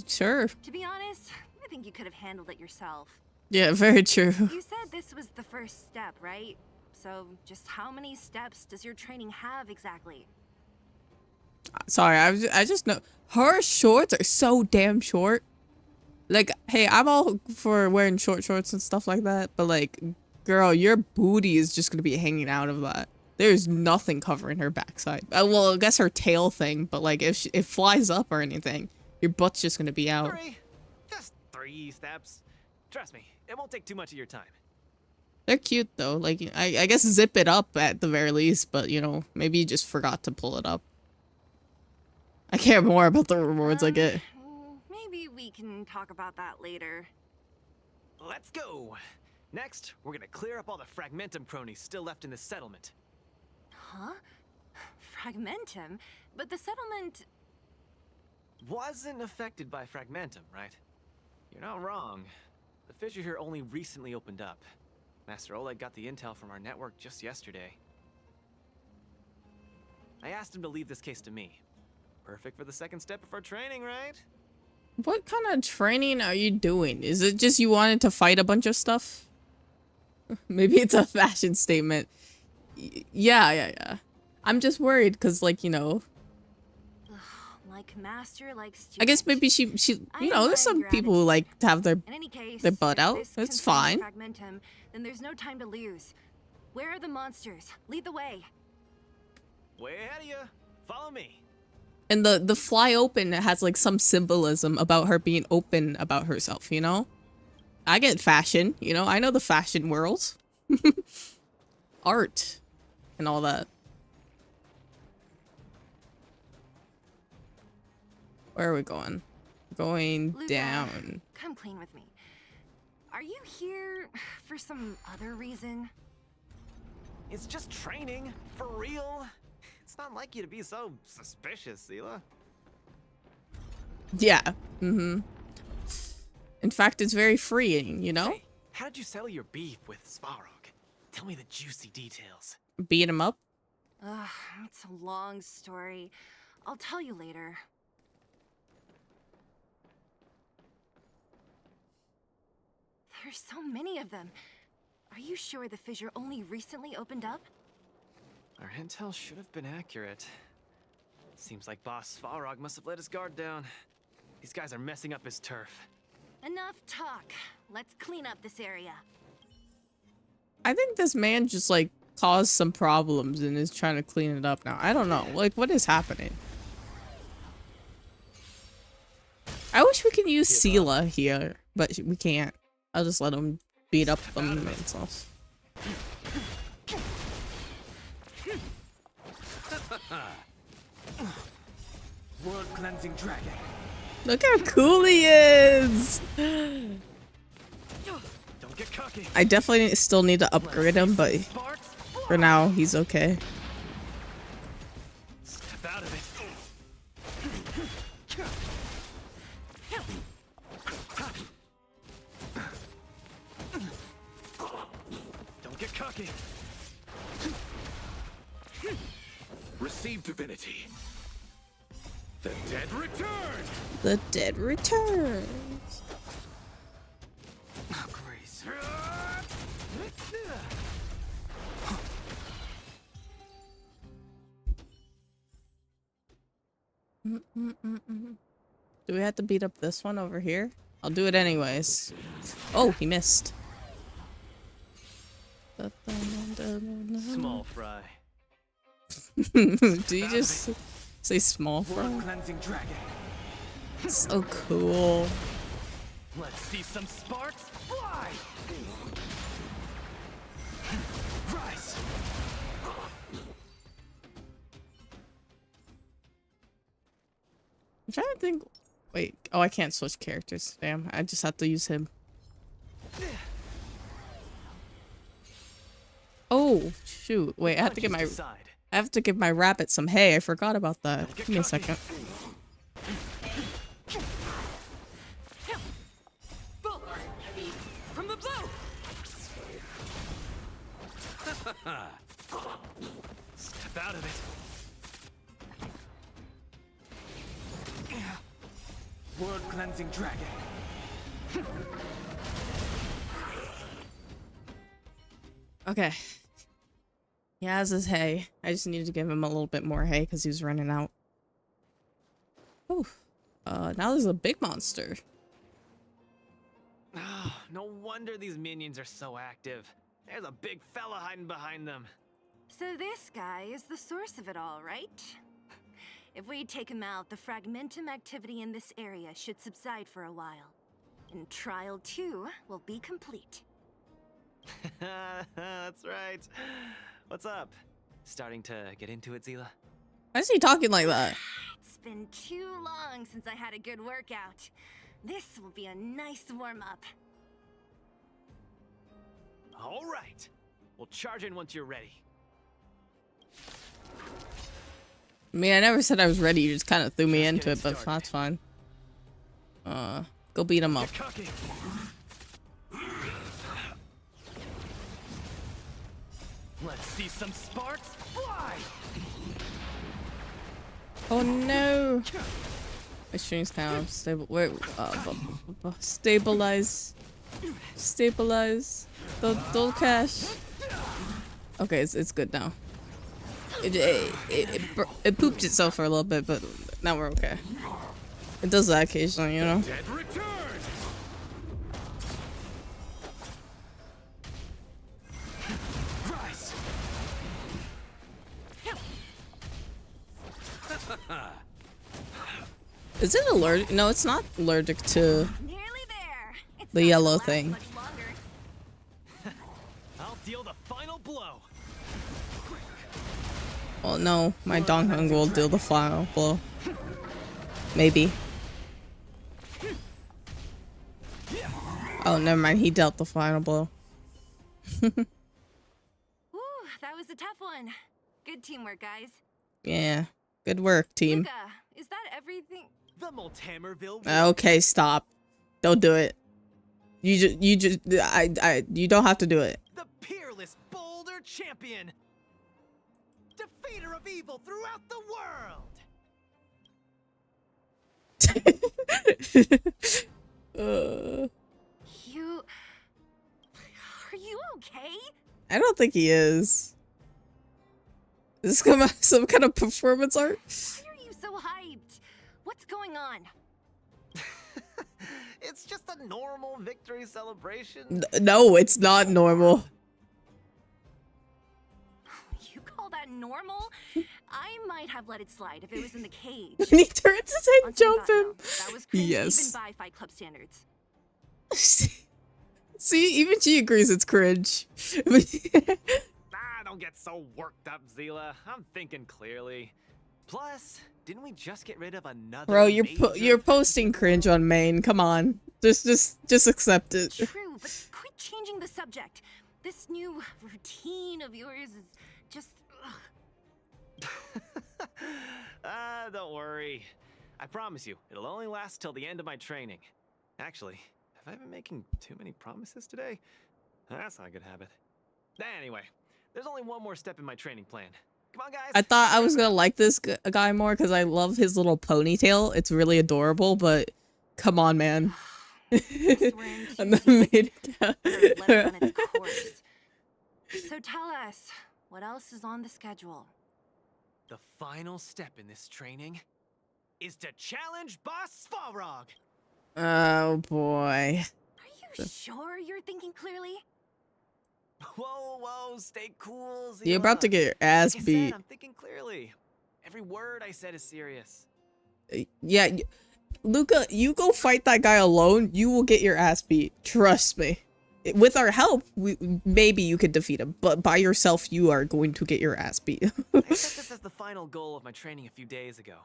Sure. To be honest, I think you could have handled it yourself. Yeah, very true. You said this was the first step, right? So just how many steps does your training have exactly? Sorry, I just know her shorts are so damn short. Like, hey, I'm all for wearing short shorts and stuff like that, but like, girl, your booty is just gonna be hanging out of that. There's nothing covering her backside. Well, I guess her tail thing, but like, if it flies up or anything, your butt's just gonna be out. Just 3 steps. Trust me, it won't take too much of your time. They're cute though. Like, I guess zip it up at the very least, but you know, maybe you just forgot to pull it up. I care more about the rewards I get. Maybe we can talk about that later. Let's go. Next, we're gonna clear up all the Fragmentum cronies still left in the settlement. Huh? Fragmentum? But the settlement... Wasn't affected by Fragmentum, right? You're not wrong. The fissure here only recently opened up. Master Oleg got the intel from our network just yesterday. I asked him to leave this case to me. Perfect for the second step of our training, right? What kind of training are you doing? Is it just you wanted to fight a bunch of stuff? Maybe it's a fashion statement. Yeah. I'm just worried because, like, you know. Like master, like student. I guess maybe she you know, there's some people who like to have their butt out. It's fine. Fragmentum, then there's no time to lose. Where are the monsters? Lead the way. Way ahead of you. Follow me. And the fly open has like some symbolism about her being open about herself, you know? I get fashion, you know? I know the fashion world. Art and all that. Where are we going? Going Luca, down. Come clean with me. Are you here for some other reason? It's just training. For real. It's not like you to be so suspicious, Seela. Yeah. Mm-hmm. In fact, it's very freeing, you know? Hey, how did you settle your beef with Svarog? Tell me the juicy details. Beat him up? Ugh, it's a long story. I'll tell you later. There's so many of them. Are you sure the fissure only recently opened up? Our intel should have been accurate. Seems like Boss Svarog must have let his guard down. These guys are messing up his turf. Enough talk. Let's clean up this area. I think this man just like caused some problems and is trying to clean it up now. I don't know. Like, what is happening? I wish we could use Seela here, but we can't. I'll just let him beat up them themselves. World cleansing dragon. Look how cool he is! Don't get cocky. I definitely still need to upgrade him, but for now, he's okay. Step out of it. Don't get cocky. Receive divinity. The dead return. The dead returns. Oh, Grace. Do we have to beat up this one over here? I'll do it anyways. Oh, he missed. Small fry. Do you just say small fry? World cleansing dragon. So cool. Let's see some sparks fly. Rise. I'm trying to think. Wait. Oh, I can't switch characters. Damn. I just have to use him. Oh, shoot. Wait, I have to give my rabbit some hay. I forgot about that. Give me a second. From the blue. Step out of it. World cleansing dragon. Okay. He has his hay. I just needed to give him a little bit more hay because he was running out. Oh. Now there's a big monster. Oh, no wonder these minions are so active. There's a big fella hiding behind them. So this guy is the source of it all, right? If we take him out, the fragmentum activity in this area should subside for a while. And Trial 2 will be complete. That's right. What's up? Starting to get into it, Seela? Why is he talking like that? It's been too long since I had a good workout. This will be a nice warm-up. All right. We'll charge in once you're ready. I mean, I never said I was ready. You just kind of threw me into it, but that's fine. Go beat him up. Let's see some sparks fly! Oh no! My string's kind of stable. Wait, stabilize. Stabilize. Don't cash. Okay, it's good now. It pooped itself for a little bit, but now we're okay. It does that occasionally, you know? Dead return! Rise! Is it allergic? No, it's not allergic to Nearly there. It's the not yellow gonna last thing. much longer. I'll deal the final blow. Well, no, my Donghung will deal the final blow. Maybe. Oh, never mind. He dealt the final blow. Ooh, that was a tough one. Good teamwork, guys. Yeah. Good work, team. Luca, is that everything? The Multamerville. Okay, stop. Don't do it. You don't have to do it. The peerless boulder champion. Defeater of evil throughout the world. You... Are you okay? I don't think he is. Is this some kind of performance art? Why are you so hyped? What's going on? It's just a normal victory celebration. No, it's not normal. You call that normal? I might have let it slide if it was in the cage. And he turns his head and jumps him. That was cringe Yes. even by Fight Club standards. See, even she agrees it's cringe. Don't get so worked up, Zila. I'm thinking clearly. Plus, didn't we just get rid of another? Bro, you're posting cringe on main. Come on, just accept it. True, but quit changing the subject. This new routine of yours is just. Don't worry. I promise you, it'll only last till the end of my training. Actually, have I been making too many promises today? That's not a good habit. Anyway, there's only one more step in my training plan. Come on, guys. I thought I was gonna like this guy more because I love his little ponytail. It's really adorable, but come on, man. And then made So tell us, what else is on the schedule? The final step in this training is to challenge Boss Svarog. Oh boy. Are you sure you're thinking clearly? Whoa, stay cool, Zila. You're about to get your ass Like I beat. said, I'm thinking clearly. Every word I said is serious. Yeah, Luca, you go fight that guy alone. You will get your ass beat. Trust me. With our help, maybe you could defeat him, but by yourself, you are going to get your ass beat. I set this as the final goal of my training a few days ago.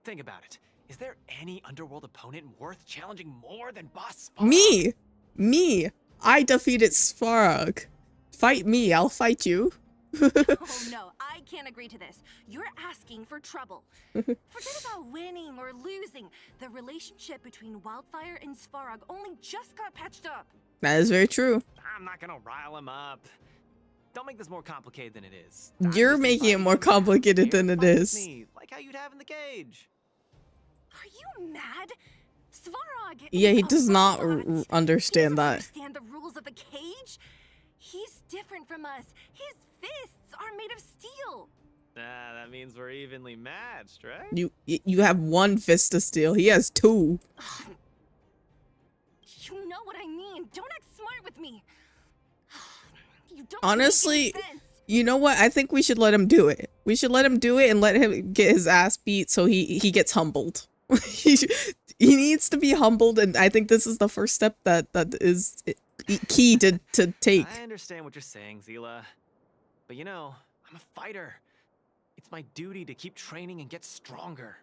Think about it. Is there any underworld opponent worth challenging more than Boss Svarog? Me. I defeated Svarog. Fight me, I'll fight you. Oh no, I can't agree to this. You're asking for trouble. Forget about winning or losing. The relationship between Wildfire and Svarog only just got patched up. That is very true. I'm not gonna rile him up. Don't make this more complicated than it is. You're making it more complicated than it is. Me, like how you'd have in the cage. Are you mad? Svarog. Yeah, he is a does not robot. understand that. Understand the rules of the cage? He's different from us. His fists are made of steel. That means we're evenly matched, right? You have one fist to steal. He has two. You know what I mean. Don't act smart with me. You don't Honestly, make any sense. you know what? I think we should let him do it. We should let him do it and let him get his ass beat so he gets humbled. he needs to be humbled, and I think this is the first step that is key to take. I understand what you're saying, Zila. But you know, I'm a fighter. It's my duty to keep training and get stronger.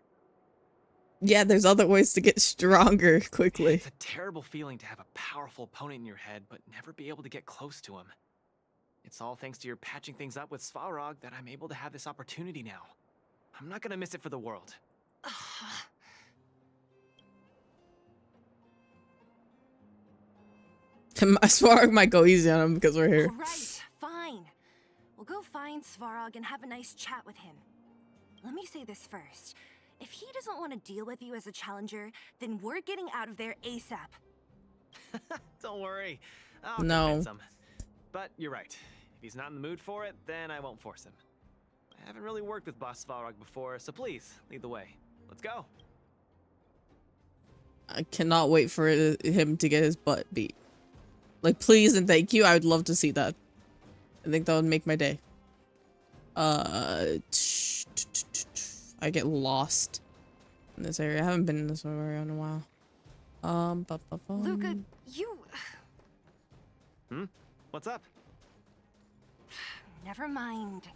Yeah, there's other ways to get stronger quickly. It's a terrible feeling to have a powerful opponent in your head, but never be able to get close to him. It's all thanks to your patching things up with Svarog that I'm able to have this opportunity now. I'm not gonna miss it for the world. Svarog might go easy on him because we're here. All right, fine. We'll go Svarog and have a nice chat with him. Let me say this first. If he doesn't want to deal with you as a challenger, then we're getting out of there ASAP. Don't worry. I'll No. convince him. But you're right. If he's not in the mood for it, then I won't force him. I haven't really worked with Boss Svarog before, so please, lead the way. Let's go. I cannot wait for him to get his butt beat. Like, please and thank you. I would love to see that. I think that would make my day. I get lost in this area. I haven't been in this area in a while. Luca, you... What's up? Never mind.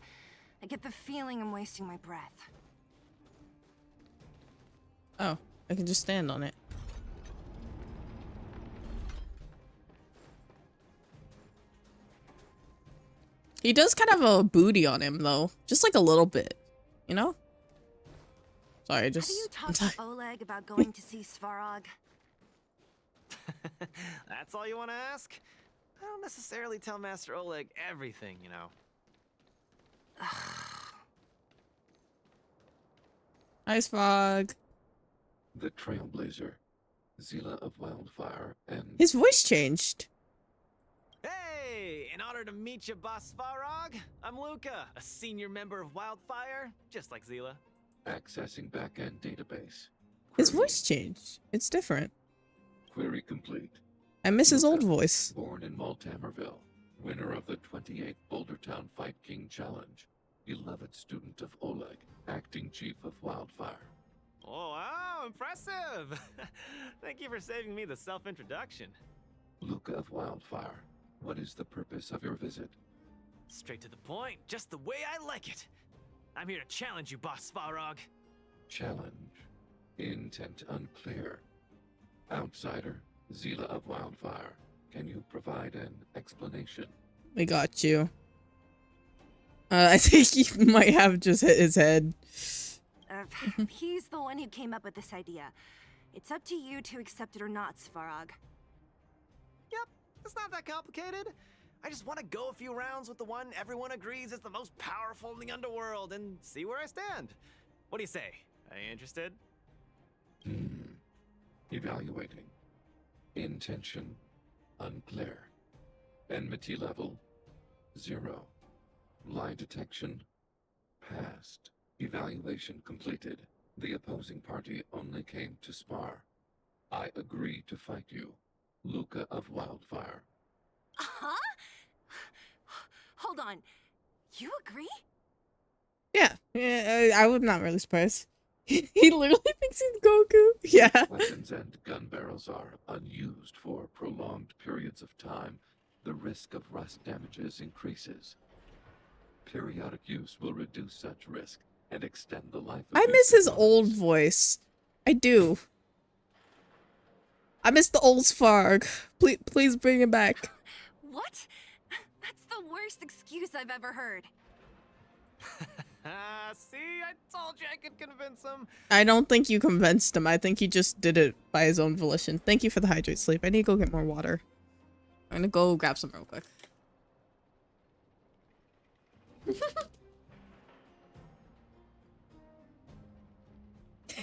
I get the feeling I'm wasting my breath. Oh, I can just stand on it. He does kind of have a booty on him, though. Just like a little bit. You know? Sorry, I just... Have you talked to Oleg about going to see Svarog? That's all you want to ask? I don't necessarily tell Master Oleg everything, you know. Ice Frog. The Trailblazer, Zila of Wildfire, and... His voice changed. Hey! In honor to meet you, Boss Svarog, I'm Luca, a senior member of Wildfire, just like Zila. Accessing backend database. His voice changed. It's different. Query complete. I miss his old voice. Born in Maltamerville, winner of the 28th Bouldertown Fight King Challenge, beloved student of Oleg, acting chief of Wildfire. Oh, wow, impressive! Thank you for saving me the self-introduction. Luca of Wildfire, what is the purpose of your visit? Straight to the point, just the way I like it. I'm here to challenge you, Boss Svarog. Challenge. Intent unclear. Outsider, Zila of Wildfire, can you provide an explanation? We got you. I think he might have just hit his head. He's the one who came up with this idea. It's up to you to accept it or not, Svarog. Yep, it's not that complicated. I just want to go a few rounds with the one everyone agrees is the most powerful in the underworld and see where I stand. What do you say? Are you interested? Evaluating. Intention unclear. Enmity level 0. Lie detection passed. Evaluation completed. The opposing party only came to spar. I agree to fight you. Luca of Wildfire. Huh? Hold on. You agree? Yeah, I'm not really surprised. He literally thinks he's Goku. Yeah. Weapons and gun barrels are unused for prolonged periods of time. The risk of rust damages increases. Periodic use will reduce such risk and extend the life of I miss his old voice. I do. I miss the old Sparg. Please bring him back. What? That's the worst excuse I've ever heard. See, I told you I could convince him. I don't think you convinced him. I think he just did it by his own volition. Thank you for the hydrate sleep. I need to go get more water. I'm gonna go grab some real quick.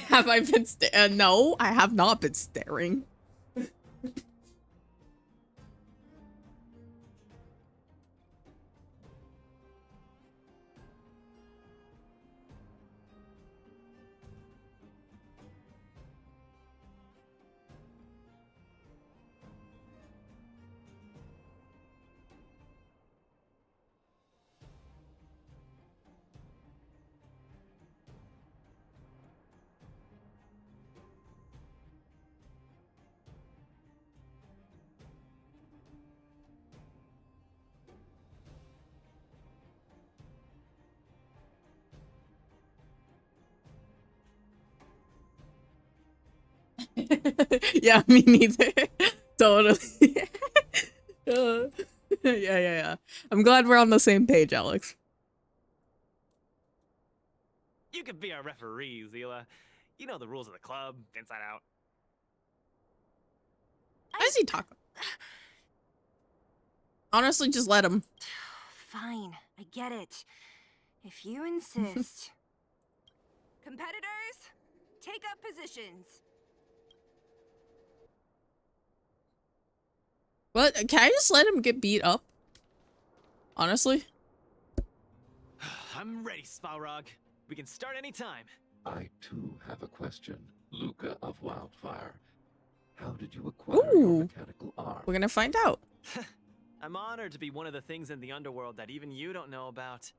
Have I been no, I have not been staring. Yeah, me neither. Totally. Yeah. I'm glad we're on the same page, Alex. You could be our referee, Zila. You know the rules of the club, inside out. How does he talk? Honestly, just let him. Fine, I get it. If you insist. Competitors, take up positions. What? Can I just let him get beat up? Honestly? I'm ready, Spalrog. We can start anytime. I too have a question, Luca of Wildfire. How did you acquire your mechanical arm? We're gonna find out. I'm honored to be one of the things in the underworld that even you don't know about.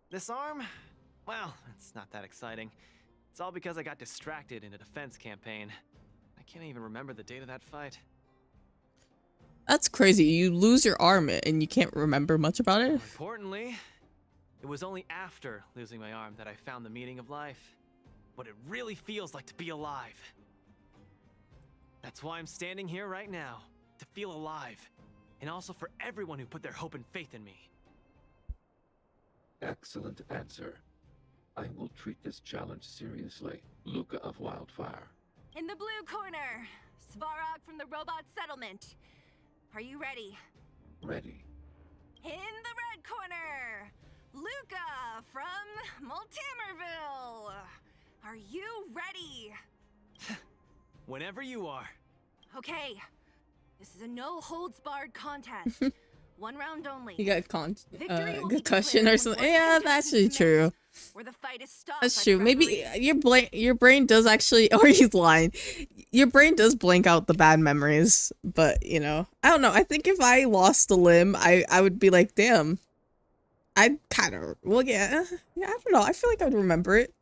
This arm? Well, it's not that exciting. It's all because I got distracted in a defense campaign. I can't even remember the date of that fight. That's crazy. You lose your arm and you can't remember much about it? More importantly, it was only after losing my arm that I found the meaning of life. What it really feels like to be alive. That's why I'm standing here right now. To feel alive. And also for everyone who put their hope and faith in me. Excellent answer. I will treat this challenge seriously, Luca of Wildfire. In the blue corner, Svarog from the robot settlement. Are you ready? Ready. In the red corner, Luca from Multimerville. Are you ready? Whenever you are. Okay. This is a no-holds-barred contest. One round only. You got Victory will be concussion or declared something. when Yeah, one that's contestant actually true. submits, where the fight is stopped That's by true. the Maybe referee. your brain does actually, or he's lying. Your brain does blank out the bad memories, but you know, I don't know. I think if I lost a limb, I would be like, damn. I'd kind of, well, yeah, I don't know. I feel like I'd remember it.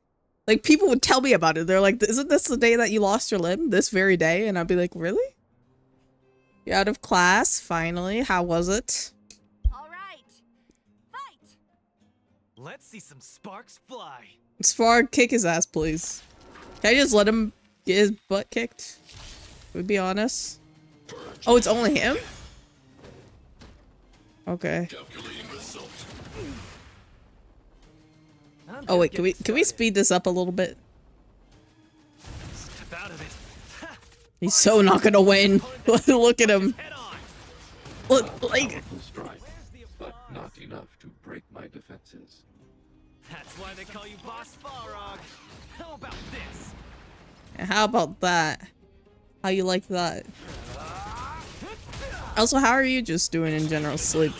Like people would tell me about it. They're like, isn't this the day that you lost your limb? This very day? And I'd be like, really? You're out of class, finally. How was it? All right. Fight. Let's see some sparks fly. Spark, kick his ass, please. Can I just let him get his butt kicked? To be honest. Oh, it's only him? Okay. Oh wait, can we speed this up a little bit? Step out of it. He's so not gonna win. Look at him. Look, like. Powerful strike, but not enough to break my defenses. That's why they call you Boss Balrog. How about this? How about that? How you like that? Also, how are you just doing in general sleep?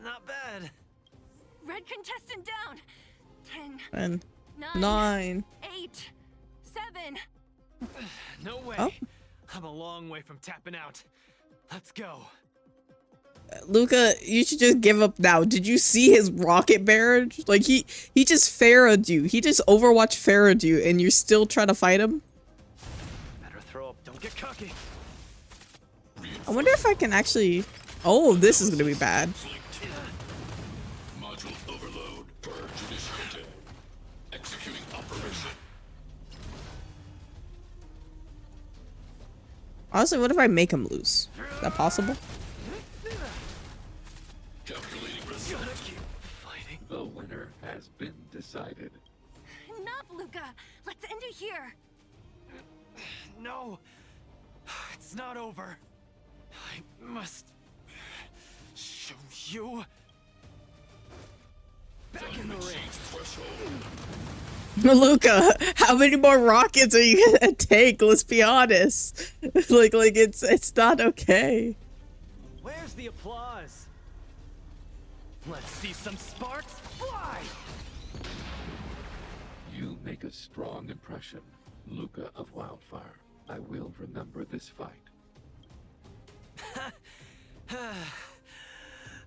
Not bad. Red contestant down. 10. And 9. 9. 8. 7. No way. Oh. I'm a long way from tapping out. Let's go. Luca, you should just give up now. Did you see his rocket barrage? Like he just Pharaoh'd you. He just Overwatch Pharaoh'd you, and you're still trying to fight him? Better throw up. Don't get cocky. I wonder if I can actually. Oh, this is gonna be bad. Module overload. Purge initiated. Executing operation. Honestly, what if I make him lose? Is that possible? Calculating result. Fighting. The winner has been decided. Enough, Luca. Let's end it here. No. It's not over. I must show you. Back in the ring. Luca, how many more rockets are you gonna take? Let's be honest. like it's not okay. Where's the applause? Let's see some sparks fly. You make a strong impression, Luca of Wildfire. I will remember this fight.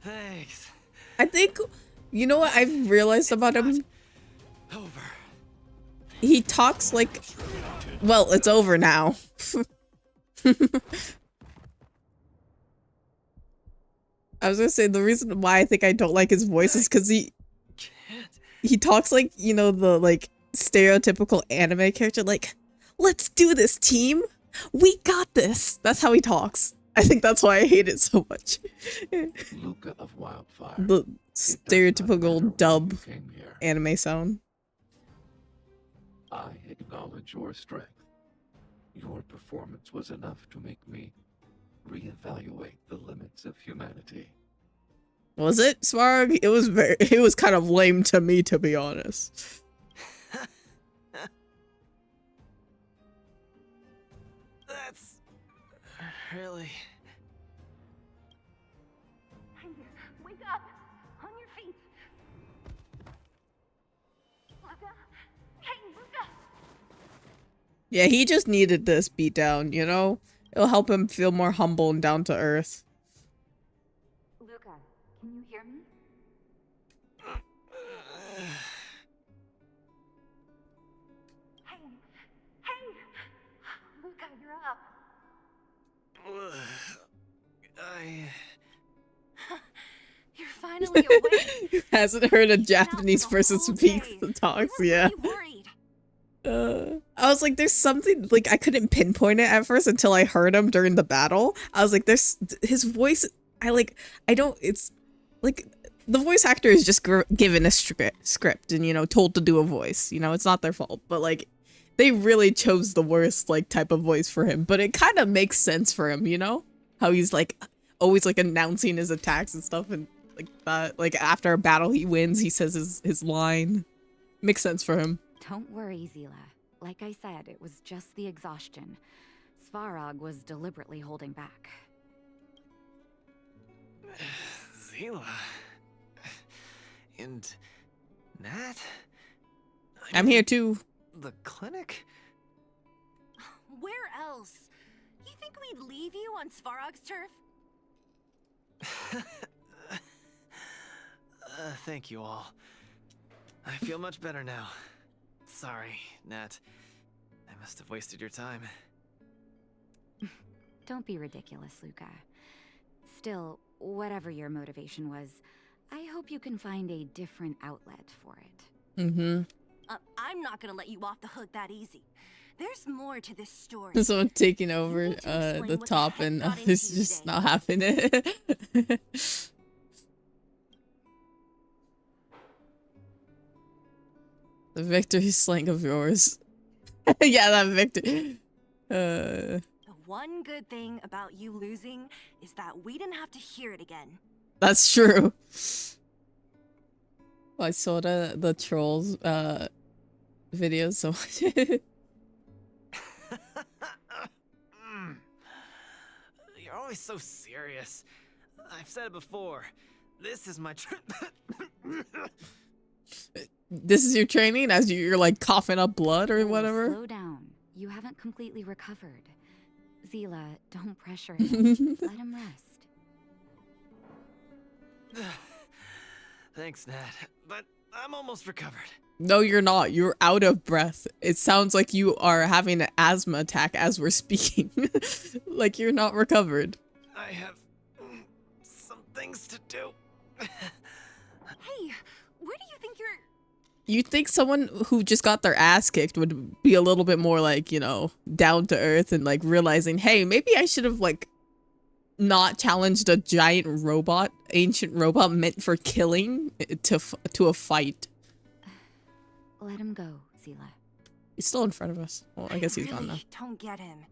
Thanks. I think, you know what I've realized about him? Over. He talks like, well, it's over now. I was gonna say the reason why I think I don't like his voice is because he talks like, you know, the like stereotypical anime character, like, let's do this, team. We got this. That's how he talks. I think that's why I hate it so much. Luca of Wildfire. The stereotypical dub anime sound. I acknowledge your strength. Your performance was enough to make me reevaluate the limits of humanity. Was it, Smarg? It was kind of lame to me, to be honest. That's really... Wake up! On your feet! Luca? Hey, Luca! Yeah, he just needed this beatdown, you know? It'll help him feel more humble and down to earth. Luca, can you hear me? Hey! Luca, you're up. You're finally awake. Hasn't heard a Japanese person speak the talks, yeah. I was like, there's something, like, I couldn't pinpoint it at first until I heard him during the battle. I was like, there's, his voice, it's, like, the voice actor is just given a script and, you know, told to do a voice, you know, it's not their fault, but, like, they really chose the worst, like, type of voice for him, but it kind of makes sense for him, you know? How he's, like, always, like, announcing his attacks and stuff, and, like, that, like, after a battle he wins, he says his line. Makes sense for him. Don't worry, Zila. Like I said, it was just the exhaustion. Svarog was deliberately holding back. Zila... And... Nat? I'm here too. The clinic? Where else? You think we'd leave you on Svarog's turf? Thank you all. I feel much better now. Sorry, Nat. I must have wasted your time. Don't be ridiculous, Luca. Still, whatever your motivation was, I hope you can find a different outlet for it. Mm-hmm. I'm not gonna let you off the hook that easy. There's more to this story. Someone taking over the top and it's just not happening. The victory slang of yours. Yeah, that victory. The one good thing about you losing is that we didn't have to hear it again. That's true. I saw the trolls videos so much. You're always so serious. I've said it before. This is my This is your training as you're like coughing up blood or whatever? Slow down. You haven't completely recovered. Zila, don't pressure him. Let him rest. Thanks, Nat. But I'm almost recovered. No, you're not. You're out of breath. It sounds like you are having an asthma attack as we're speaking. Like you're not recovered. I have some things to do. Hey, where do you think you're... You'd think someone who just got their ass kicked would be a little bit more like, you know, down to earth and like realizing, hey, maybe I should have like not challenged a giant robot, ancient robot meant for killing to a fight. Let him go, Zila. He's still in front of us. Well, I guess he's gone now. Don't get him.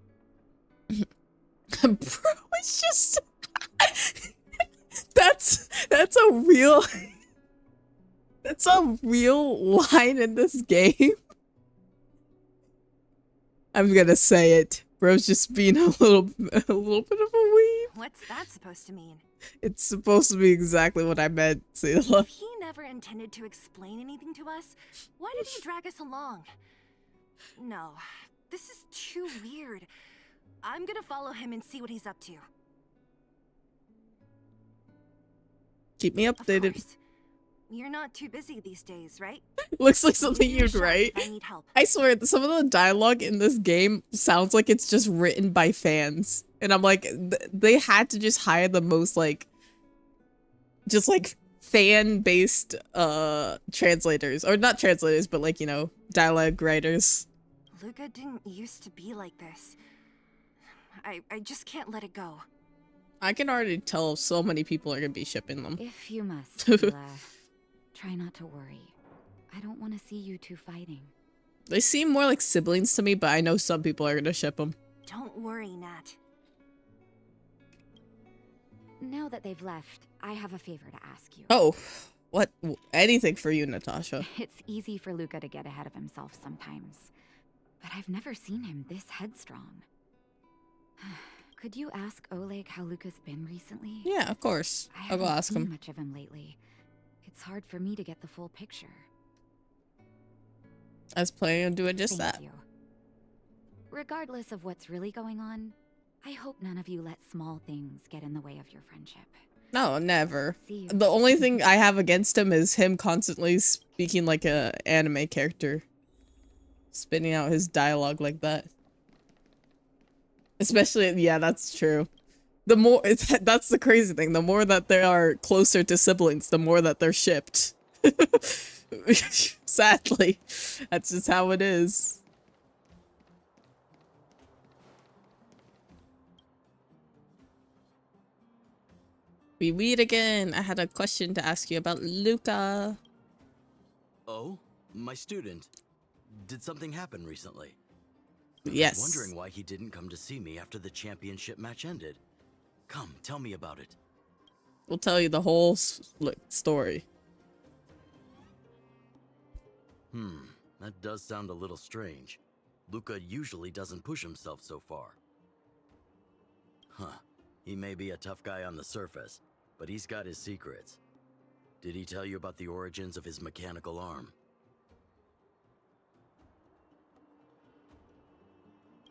Bro, it's just that's a real that's a real line in this game. I'm gonna say it. Bro's just being a little bit of a weeb. What's that supposed to mean? It's supposed to be exactly what I meant, Zila. If he never intended to explain anything to us, why did he drag us along? No, this is too weird. I'm gonna follow him and see what he's up to. Keep me updated. Of course. You're not too busy these days, right? Looks like something you'd write. I need help. I swear, some of the dialogue in this game sounds like it's just written by fans. And I'm like, they had to just hire the most, like, just, like, fan-based, translators. Or not translators, but, like, you know, dialogue writers. Luca didn't used to be like this. I just can't let it go. I can already tell so many people are gonna be shipping them. If you must, Zila, try not to worry. I don't want to see you two fighting. They seem more like siblings to me, but I know some people are gonna ship them. Don't worry, Nat. Now that they've left, I have a favor to ask you. Oh, what? Anything for you, Natasha. It's easy for Luca to get ahead of himself sometimes, but I've never seen him this headstrong. Could you ask Oleg how Luca's been recently? Yeah, of course. I I'll go haven't ask seen him. much of him lately. It's hard for me to get the full picture. I was planning on doing just Thank that. you. Regardless of what's really going on, I hope none of you let small things get in the way of your friendship. No, never. See you. The only thing I have against him is him constantly speaking like a anime character. Spitting out his dialogue like that. Especially, yeah, that's true. The more, that's the crazy thing. The more that they are closer to siblings, the more that they're shipped. Sadly. That's just how it is. We meet again. I had a question to ask you about Luca. Oh, my student. Did something happen recently? Yes. I was wondering why he didn't come to see me after the championship match ended. Come, tell me about it. We'll tell you the whole story. That does sound a little strange. Luca usually doesn't push himself so far. Huh. He may be a tough guy on the surface, but he's got his secrets. Did he tell you about the origins of his mechanical arm?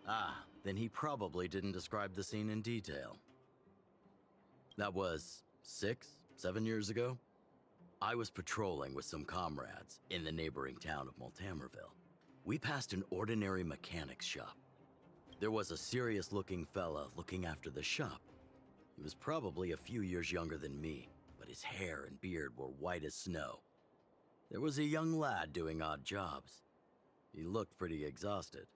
Ah, then he probably didn't describe the scene in detail. That was 6, 7 years ago? I was patrolling with some comrades in the neighboring town of Multamerville. We passed an ordinary mechanic's shop. There was a serious-looking fella looking after the shop. He was probably a few years younger than me, but his hair and beard were white as snow. There was a young lad doing odd jobs. He looked pretty exhausted.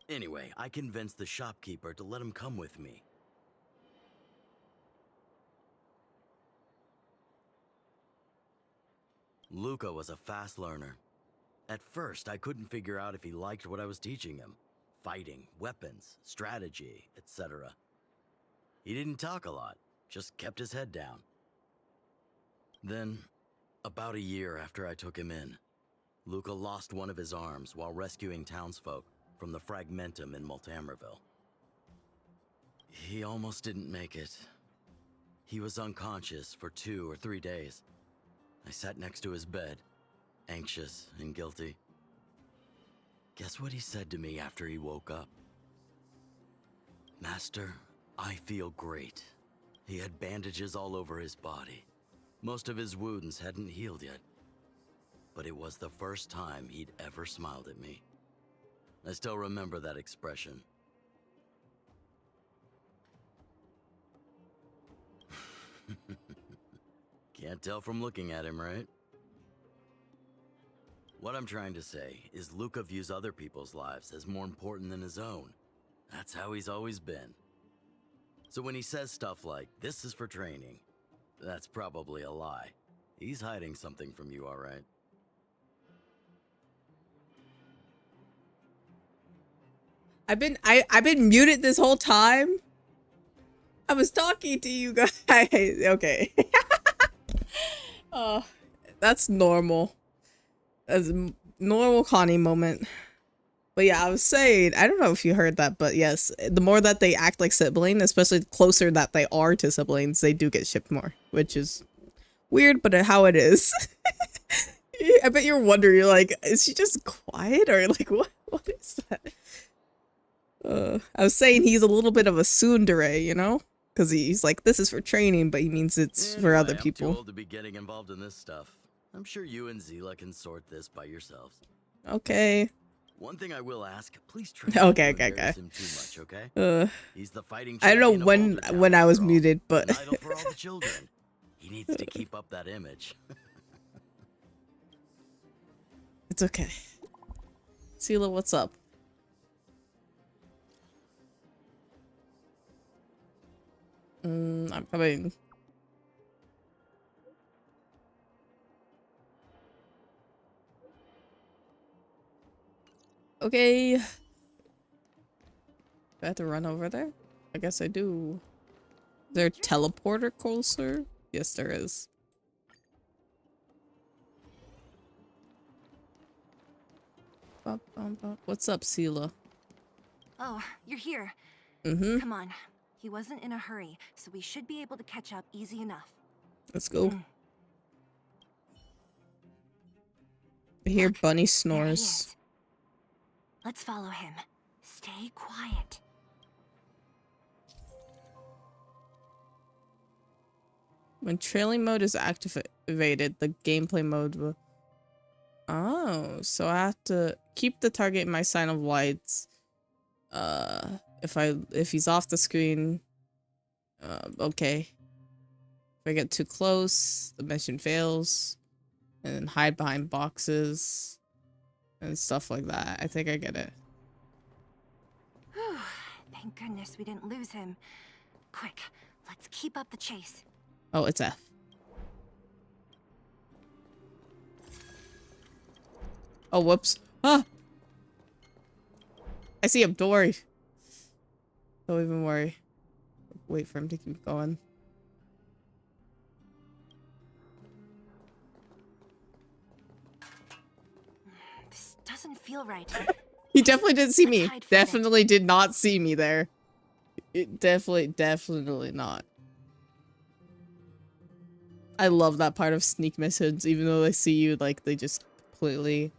Anyway, I convinced the shopkeeper to let him come with me. Luca was a fast learner. At first, I couldn't figure out if he liked what I was teaching him. Fighting, weapons, strategy, etc. He didn't talk a lot, just kept his head down. Then, about a year after I took him in, Luca lost one of his arms while rescuing townsfolk from the Fragmentum in Multamerville. He almost didn't make it. He was unconscious for 2 or 3 days. I sat next to his bed, anxious and guilty. Guess what he said to me after he woke up? Master, I feel great. He had bandages all over his body. Most of his wounds hadn't healed yet. But it was the first time he'd ever smiled at me. I still remember that expression. Can't tell from looking at him, right? What I'm trying to say is Luca views other people's lives as more important than his own. That's how he's always been. So when he says stuff like, "This is for training," that's probably a lie. He's hiding something from you, all right? I've been muted this whole time. I was talking to you guys. Okay. Oh, that's normal. That's a normal Connie moment. But yeah, I was saying, I don't know if you heard that, but yes, the more that they act like siblings, especially the closer that they are to siblings, they do get shipped more, which is weird, but how it is. I bet you're wondering, you're like, is she just quiet or like what is that? I was saying he's a little bit of a tsundere, you know? Because he's like, this is for training, but he means it's for other people. I'm too old to be getting involved in this stuff. I'm sure you and Zila can sort this by yourselves. Okay. One thing I will ask, please try Okay. him too much, okay? He's the fighting I don't champion know of Aldertown, when I was after all. muted, but An idol for all the children. He needs to keep up that image. it's okay. Zila, what's up? I'm coming. Okay. Do I have to run over there? I guess I do. there a teleporter closer? Yes, there is. What's up, Sela? Oh, you're here. Mm-hmm. Come on. He wasn't in a hurry, so we should be able to catch up easy enough. Let's go. I hear bunny There he snores. is. Let's follow him. Stay quiet. When trailing mode is activated, the gameplay mode will... Oh, so I have to keep the target in my sign of lights. If he's off the screen, okay. If I get too close, the mission fails. And then hide behind boxes and stuff like that. I think I get it. Whew. Thank goodness we didn't lose him. Quick, let's keep up the chase. Oh, it's F. Oh, whoops. Ah! I see him. Don't worry. Don't even worry. Wait for him to keep going. This doesn't feel right. He definitely didn't see me. hide for a bit. Definitely did not see me there. It definitely not. I love that part of sneak missions, even though they see you, like, they just completely...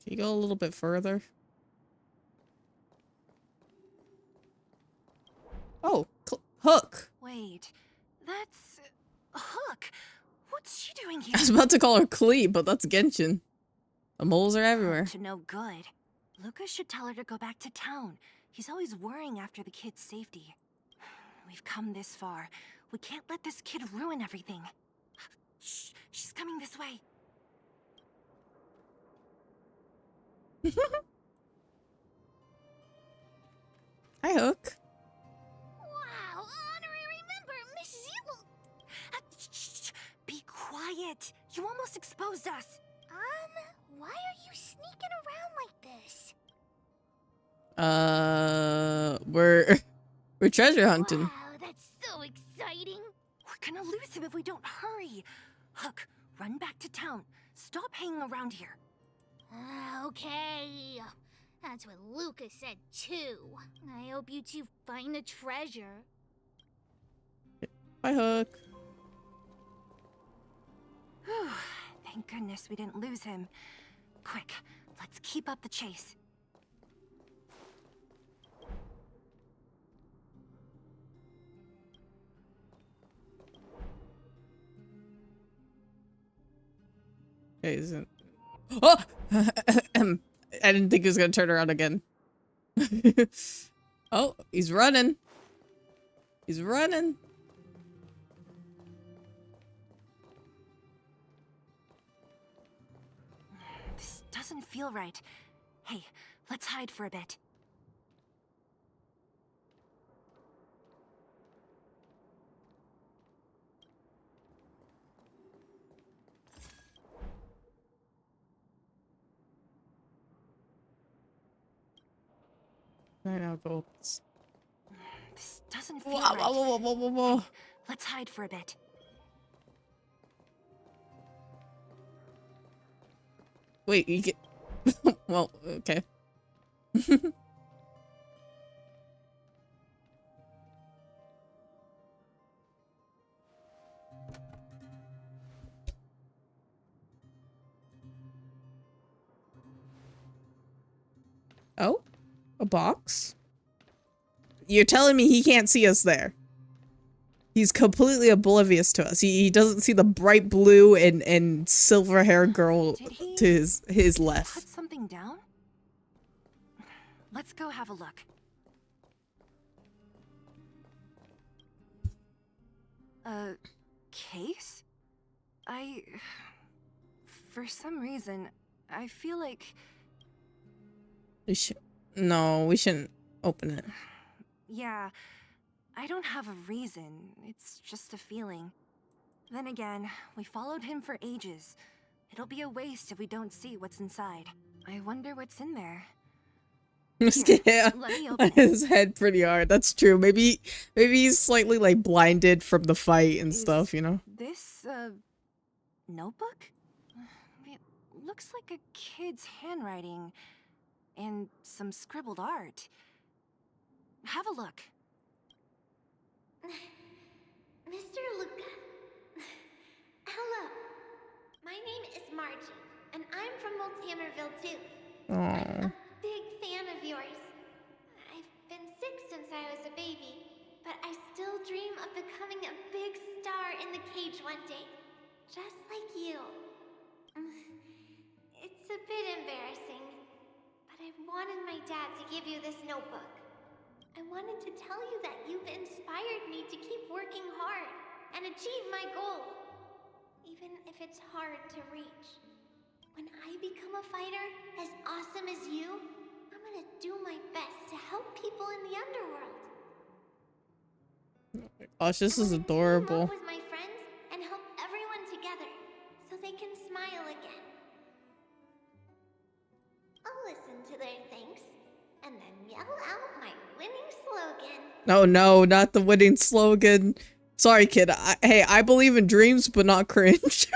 Can you go a little bit further? Oh, Hook! Wait, that's... Hook! What's she doing here? I was about to call her Klee, but that's Genshin. The moles are everywhere. To no good. Lucas should tell her to go back to town. He's always worrying after the kid's safety. We've come this far. We can't let this kid ruin everything. Shh, she's coming this way. Hi, Hook. Wow, honorary member, Miss Zilla. Shh, be quiet. You almost exposed us. Why are you sneaking around like this? We're treasure hunting. Wow, that's so exciting. We're gonna lose him if we don't hurry. Hook, run back to town. Stop hanging around here. Okay. That's what Lucas said too. I hope you two find the treasure. Bye, Hook. Whew, thank goodness we didn't lose him. Quick, let's keep up the chase. Okay, isn't... Oh! I didn't think he was gonna turn around again. Oh, he's running. He's running. This doesn't feel right. Hey, let's hide for a bit. Right now, go. This doesn't feel Whoa, right. whoa, whoa, whoa, whoa. Hey, let's hide for a bit. Wait, you get... Well, okay. Oh? A box? You're telling me he can't see us there? He's completely oblivious to us. He doesn't see the bright blue and silver hair girl to his left. Put something down? Let's go have a look. A case? For some reason, I feel like... No, we shouldn't open it. Yeah, I don't have a reason. It's just a feeling. Then again, we followed him for ages. It'll be a waste if we don't see what's inside. I wonder what's in there. Yeah, let me on open it. his head pretty hard. That's true. Maybe he's slightly like blinded from the fight and stuff, you know? This, notebook? It looks like a kid's handwriting and some scribbled art. Have a look. Mr. Luca. Hello. My name is Margie, and I'm from Multamerville too. I'm a big fan of yours. I've been sick since I was a baby, but I still dream of becoming a big star in the cage one day, just like you. It's a bit embarrassing, but I wanted my dad to give you this notebook. I wanted to tell you that you've inspired me to keep working hard and achieve my goal, even if it's hard to reach. When I become a fighter as awesome as you, I'm gonna do my best to help people in the underworld. Gosh, this is Team adorable. up with my friends and help everyone together so they can smile again. I'll listen to their thanks and then yell out my winning slogan. Oh no, not the winning slogan. Sorry, kid. Hey, I believe in dreams, but not cringe.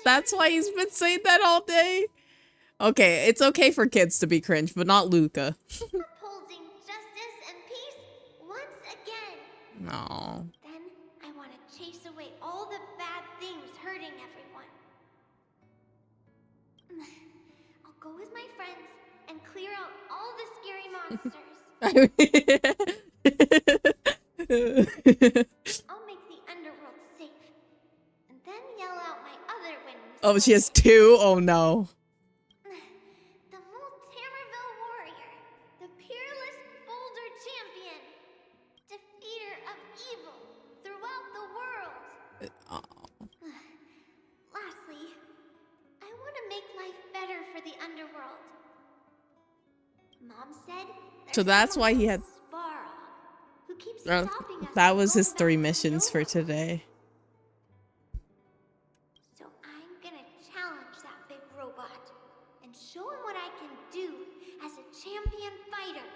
That's why he's been saying that all day. Okay, it's okay for kids to be cringe, but not Luca. Upholding justice and peace once again. No. Then I want to chase away all the bad things hurting everyone. I'll go with my friends and clear out all the scary monsters. I'll make the underworld safe, and then yell out my other winnings. Oh, she has two? Oh no. The Multamerville Warrior, the peerless boulder champion, defeater of evil throughout the world. Lastly, I want to make life better for the underworld. Mom said So that's why he had. who keeps stopping us That from was his going 3 back to missions for Nova. today. So I'm gonna challenge that big robot and show him what I can do as a champion fighter.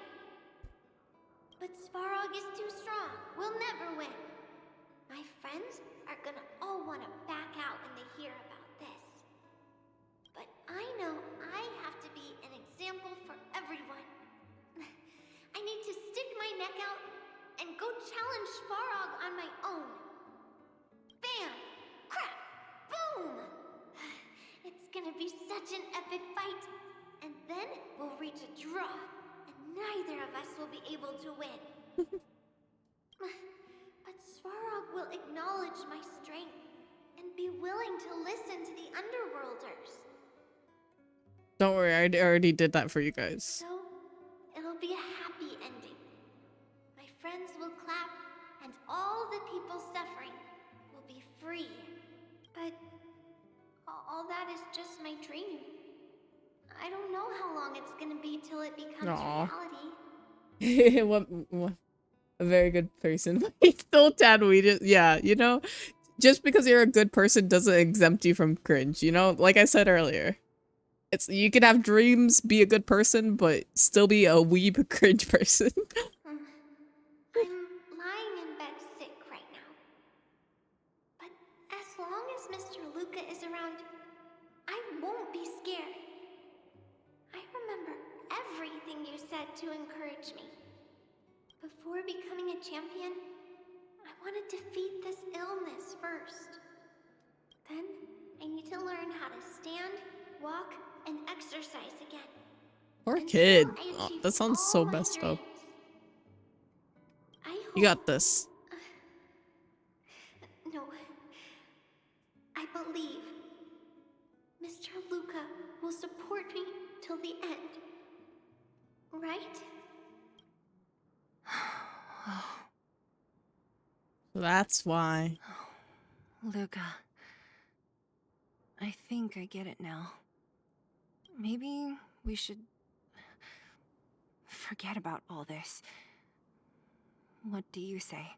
But Svarog is too strong. We'll never win. My friends are gonna all want to back out when they hear about this. But I know I have to be an example for everyone. I need to stick my neck out and go challenge Svarog on my own. Bam! Crack! Boom! It's gonna be such an epic fight. And then we'll reach a draw, and neither of us will be able to win. But Svarog will acknowledge my strength and be willing to listen to the Underworlders. Don't worry, I already did that for you guys. So, it'll be a happy ending. My friends will clap, and all the people suffering will be free. But all that is just my dream. I don't know how long it's gonna be till it becomes reality. what a very good person. He's still Tad Weed. Yeah, you know, just because you're a good person doesn't exempt you from cringe, you know? Like I said earlier. It's you can have dreams, be a good person, but still be a weeb cringe person. I'm lying in bed sick right now. But as long as Mr. Luca is around, I won't be scared. I remember everything you said to encourage me. Before becoming a champion, I want to defeat this illness first. Then I need to learn how to stand, walk, and exercise again. Poor kid. Oh, that sounds so messed up. You got this. No. I believe Mr. Luca will support me till the end. Right? That's why. Luca. I think I get it now. Maybe we should forget about all this. What do you say?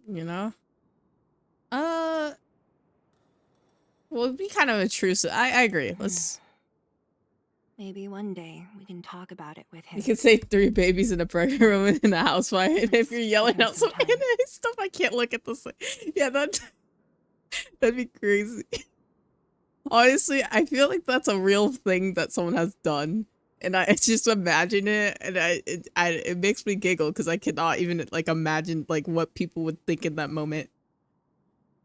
You know? Well, it'd be kind of intrusive. I agree. Let's... Maybe one day we can talk about it with him. You can say 3 babies in a pregnant woman in a house, right? And if you're yelling out some anime stuff, I can't look at this. Yeah, that'd be crazy. Honestly, I feel like that's a real thing that someone has done. And I just imagine it, and it makes me giggle because I cannot even like imagine like what people would think in that moment.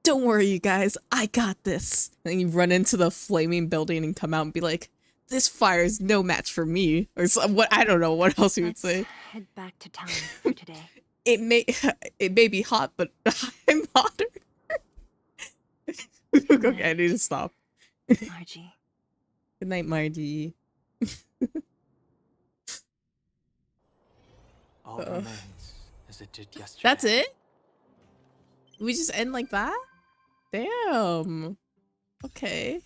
Don't worry, you guys, I got this. And you run into the flaming building and come out and be like, "This fire is no match for me," or what? I don't know what else you would say. Head back to town for today. It may be hot, but I'm hotter. Okay, I need to stop. Margie. Good night, Margie. All remains as it did yesterday. That's it? We just end like that? Damn. Okay.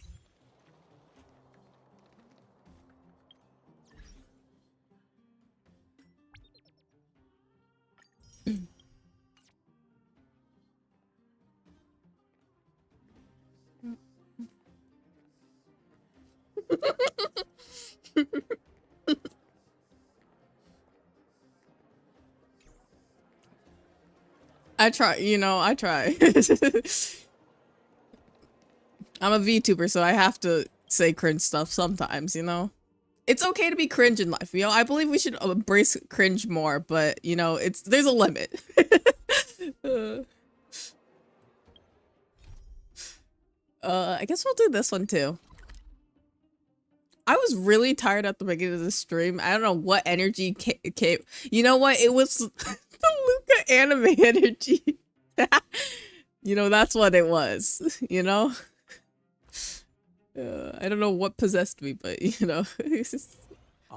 I try, I try. I'm a VTuber, so I have to say cringe stuff sometimes, It's okay to be cringe in life, I believe we should embrace cringe more, but, there's a limit. I guess we'll do this one too. I was really tired at the beginning of the stream. I don't know what energy came. You know what? It was the Luca anime energy. That's what it was, I don't know what possessed me, but, it's just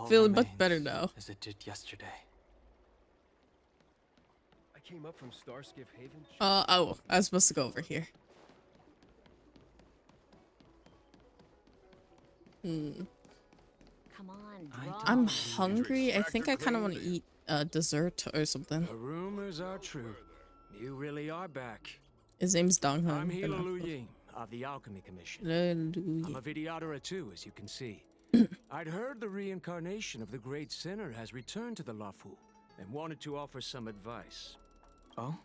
feeling much better now. As it did yesterday. I came up from Starskiff Haven. Oh, I was supposed to go over here. Come on, I'm hungry. I think I kind of want to eat dessert or something. The rumors are true. You really are back. His name's Dong Hun. I'm Hilo Lu Ying of the Alchemy Commission. I'm a videoterer too, as you can see. I'd heard the reincarnation of the great sinner has returned to the Lafu and wanted to offer some advice. Oh?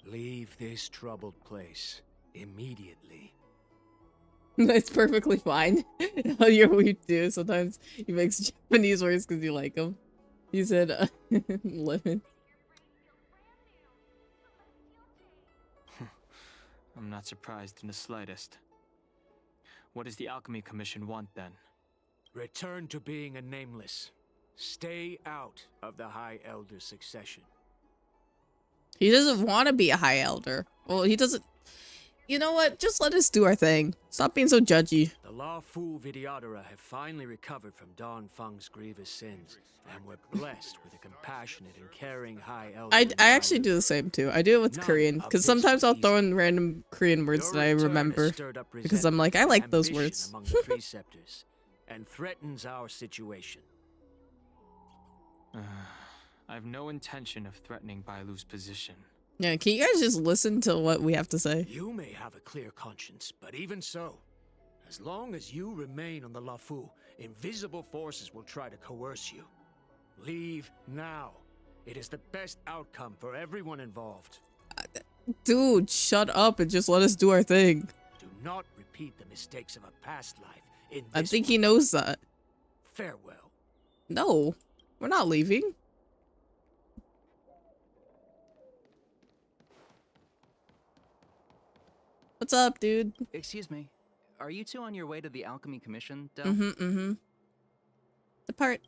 Leave this troubled place immediately. That's perfectly fine. How you're weird too. Sometimes he makes Japanese words because you like them. He said, lemon. I'm not surprised in the slightest. What does the Alchemy Commission want then? Return to being a nameless. Stay out of the High Elder succession. He doesn't want to be a High Elder. Well, he doesn't... You know what? Just let us do our thing. Stop being so judgy. The Lafu Videotera have finally recovered from Don Feng's grievous sins, and were blessed with a compassionate and caring High Elder. I actually do the same too. I do it with Korean, because sometimes I'll throw in random Korean words that I remember, because I'm like, I like those words. Among the preceptors, and threatens our situation. I have no intention of threatening Bailu's position. Yeah, can you guys just listen to what we have to say? You may have a clear conscience, but even so, as long as you remain on the Lafu, invisible forces will try to coerce you. Leave now. It is the best outcome for everyone involved. Dude, shut up and just let us do our thing. Do not repeat the mistakes of a past life in this I think he knows that. Farewell. No, we're not leaving. What's up, dude? Excuse me. Are you two on your way to the Alchemy Commission, Del? Depart.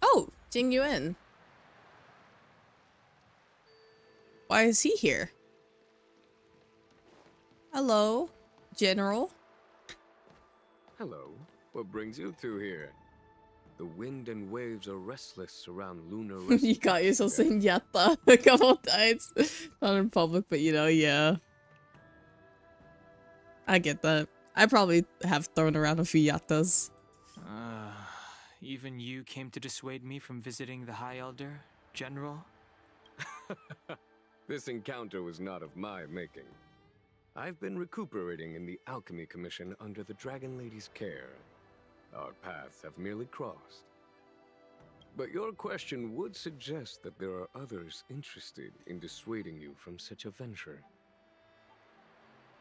Oh, Jing Yuan. Why is he here? Hello, General. Hello. What brings you two here? The wind and waves are restless around lunar rest. You got yourself saying yatta a couple times. Not in public, but yeah. I get that. I probably have thrown around a few yatas. Even you came to dissuade me from visiting the High Elder, General? This encounter was not of my making. I've been recuperating in the Alchemy Commission under the Dragon Lady's care. Our paths have merely crossed. But your question would suggest that there are others interested in dissuading you from such a venture.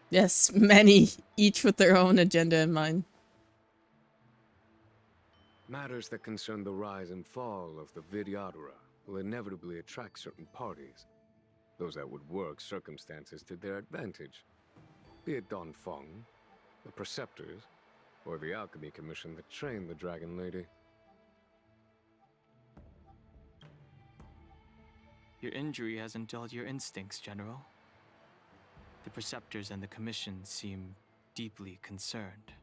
Yes, many, each with their own agenda in mind. Matters that concern the rise and fall of the Vidyadhara will inevitably attract certain parties. Those that would work circumstances to their advantage. Be it Dongfeng, the Preceptors, or the Alchemy Commission that trained the Dragon Lady. Your injury hasn't dulled your instincts, General. The Preceptors and the Commission seem deeply concerned.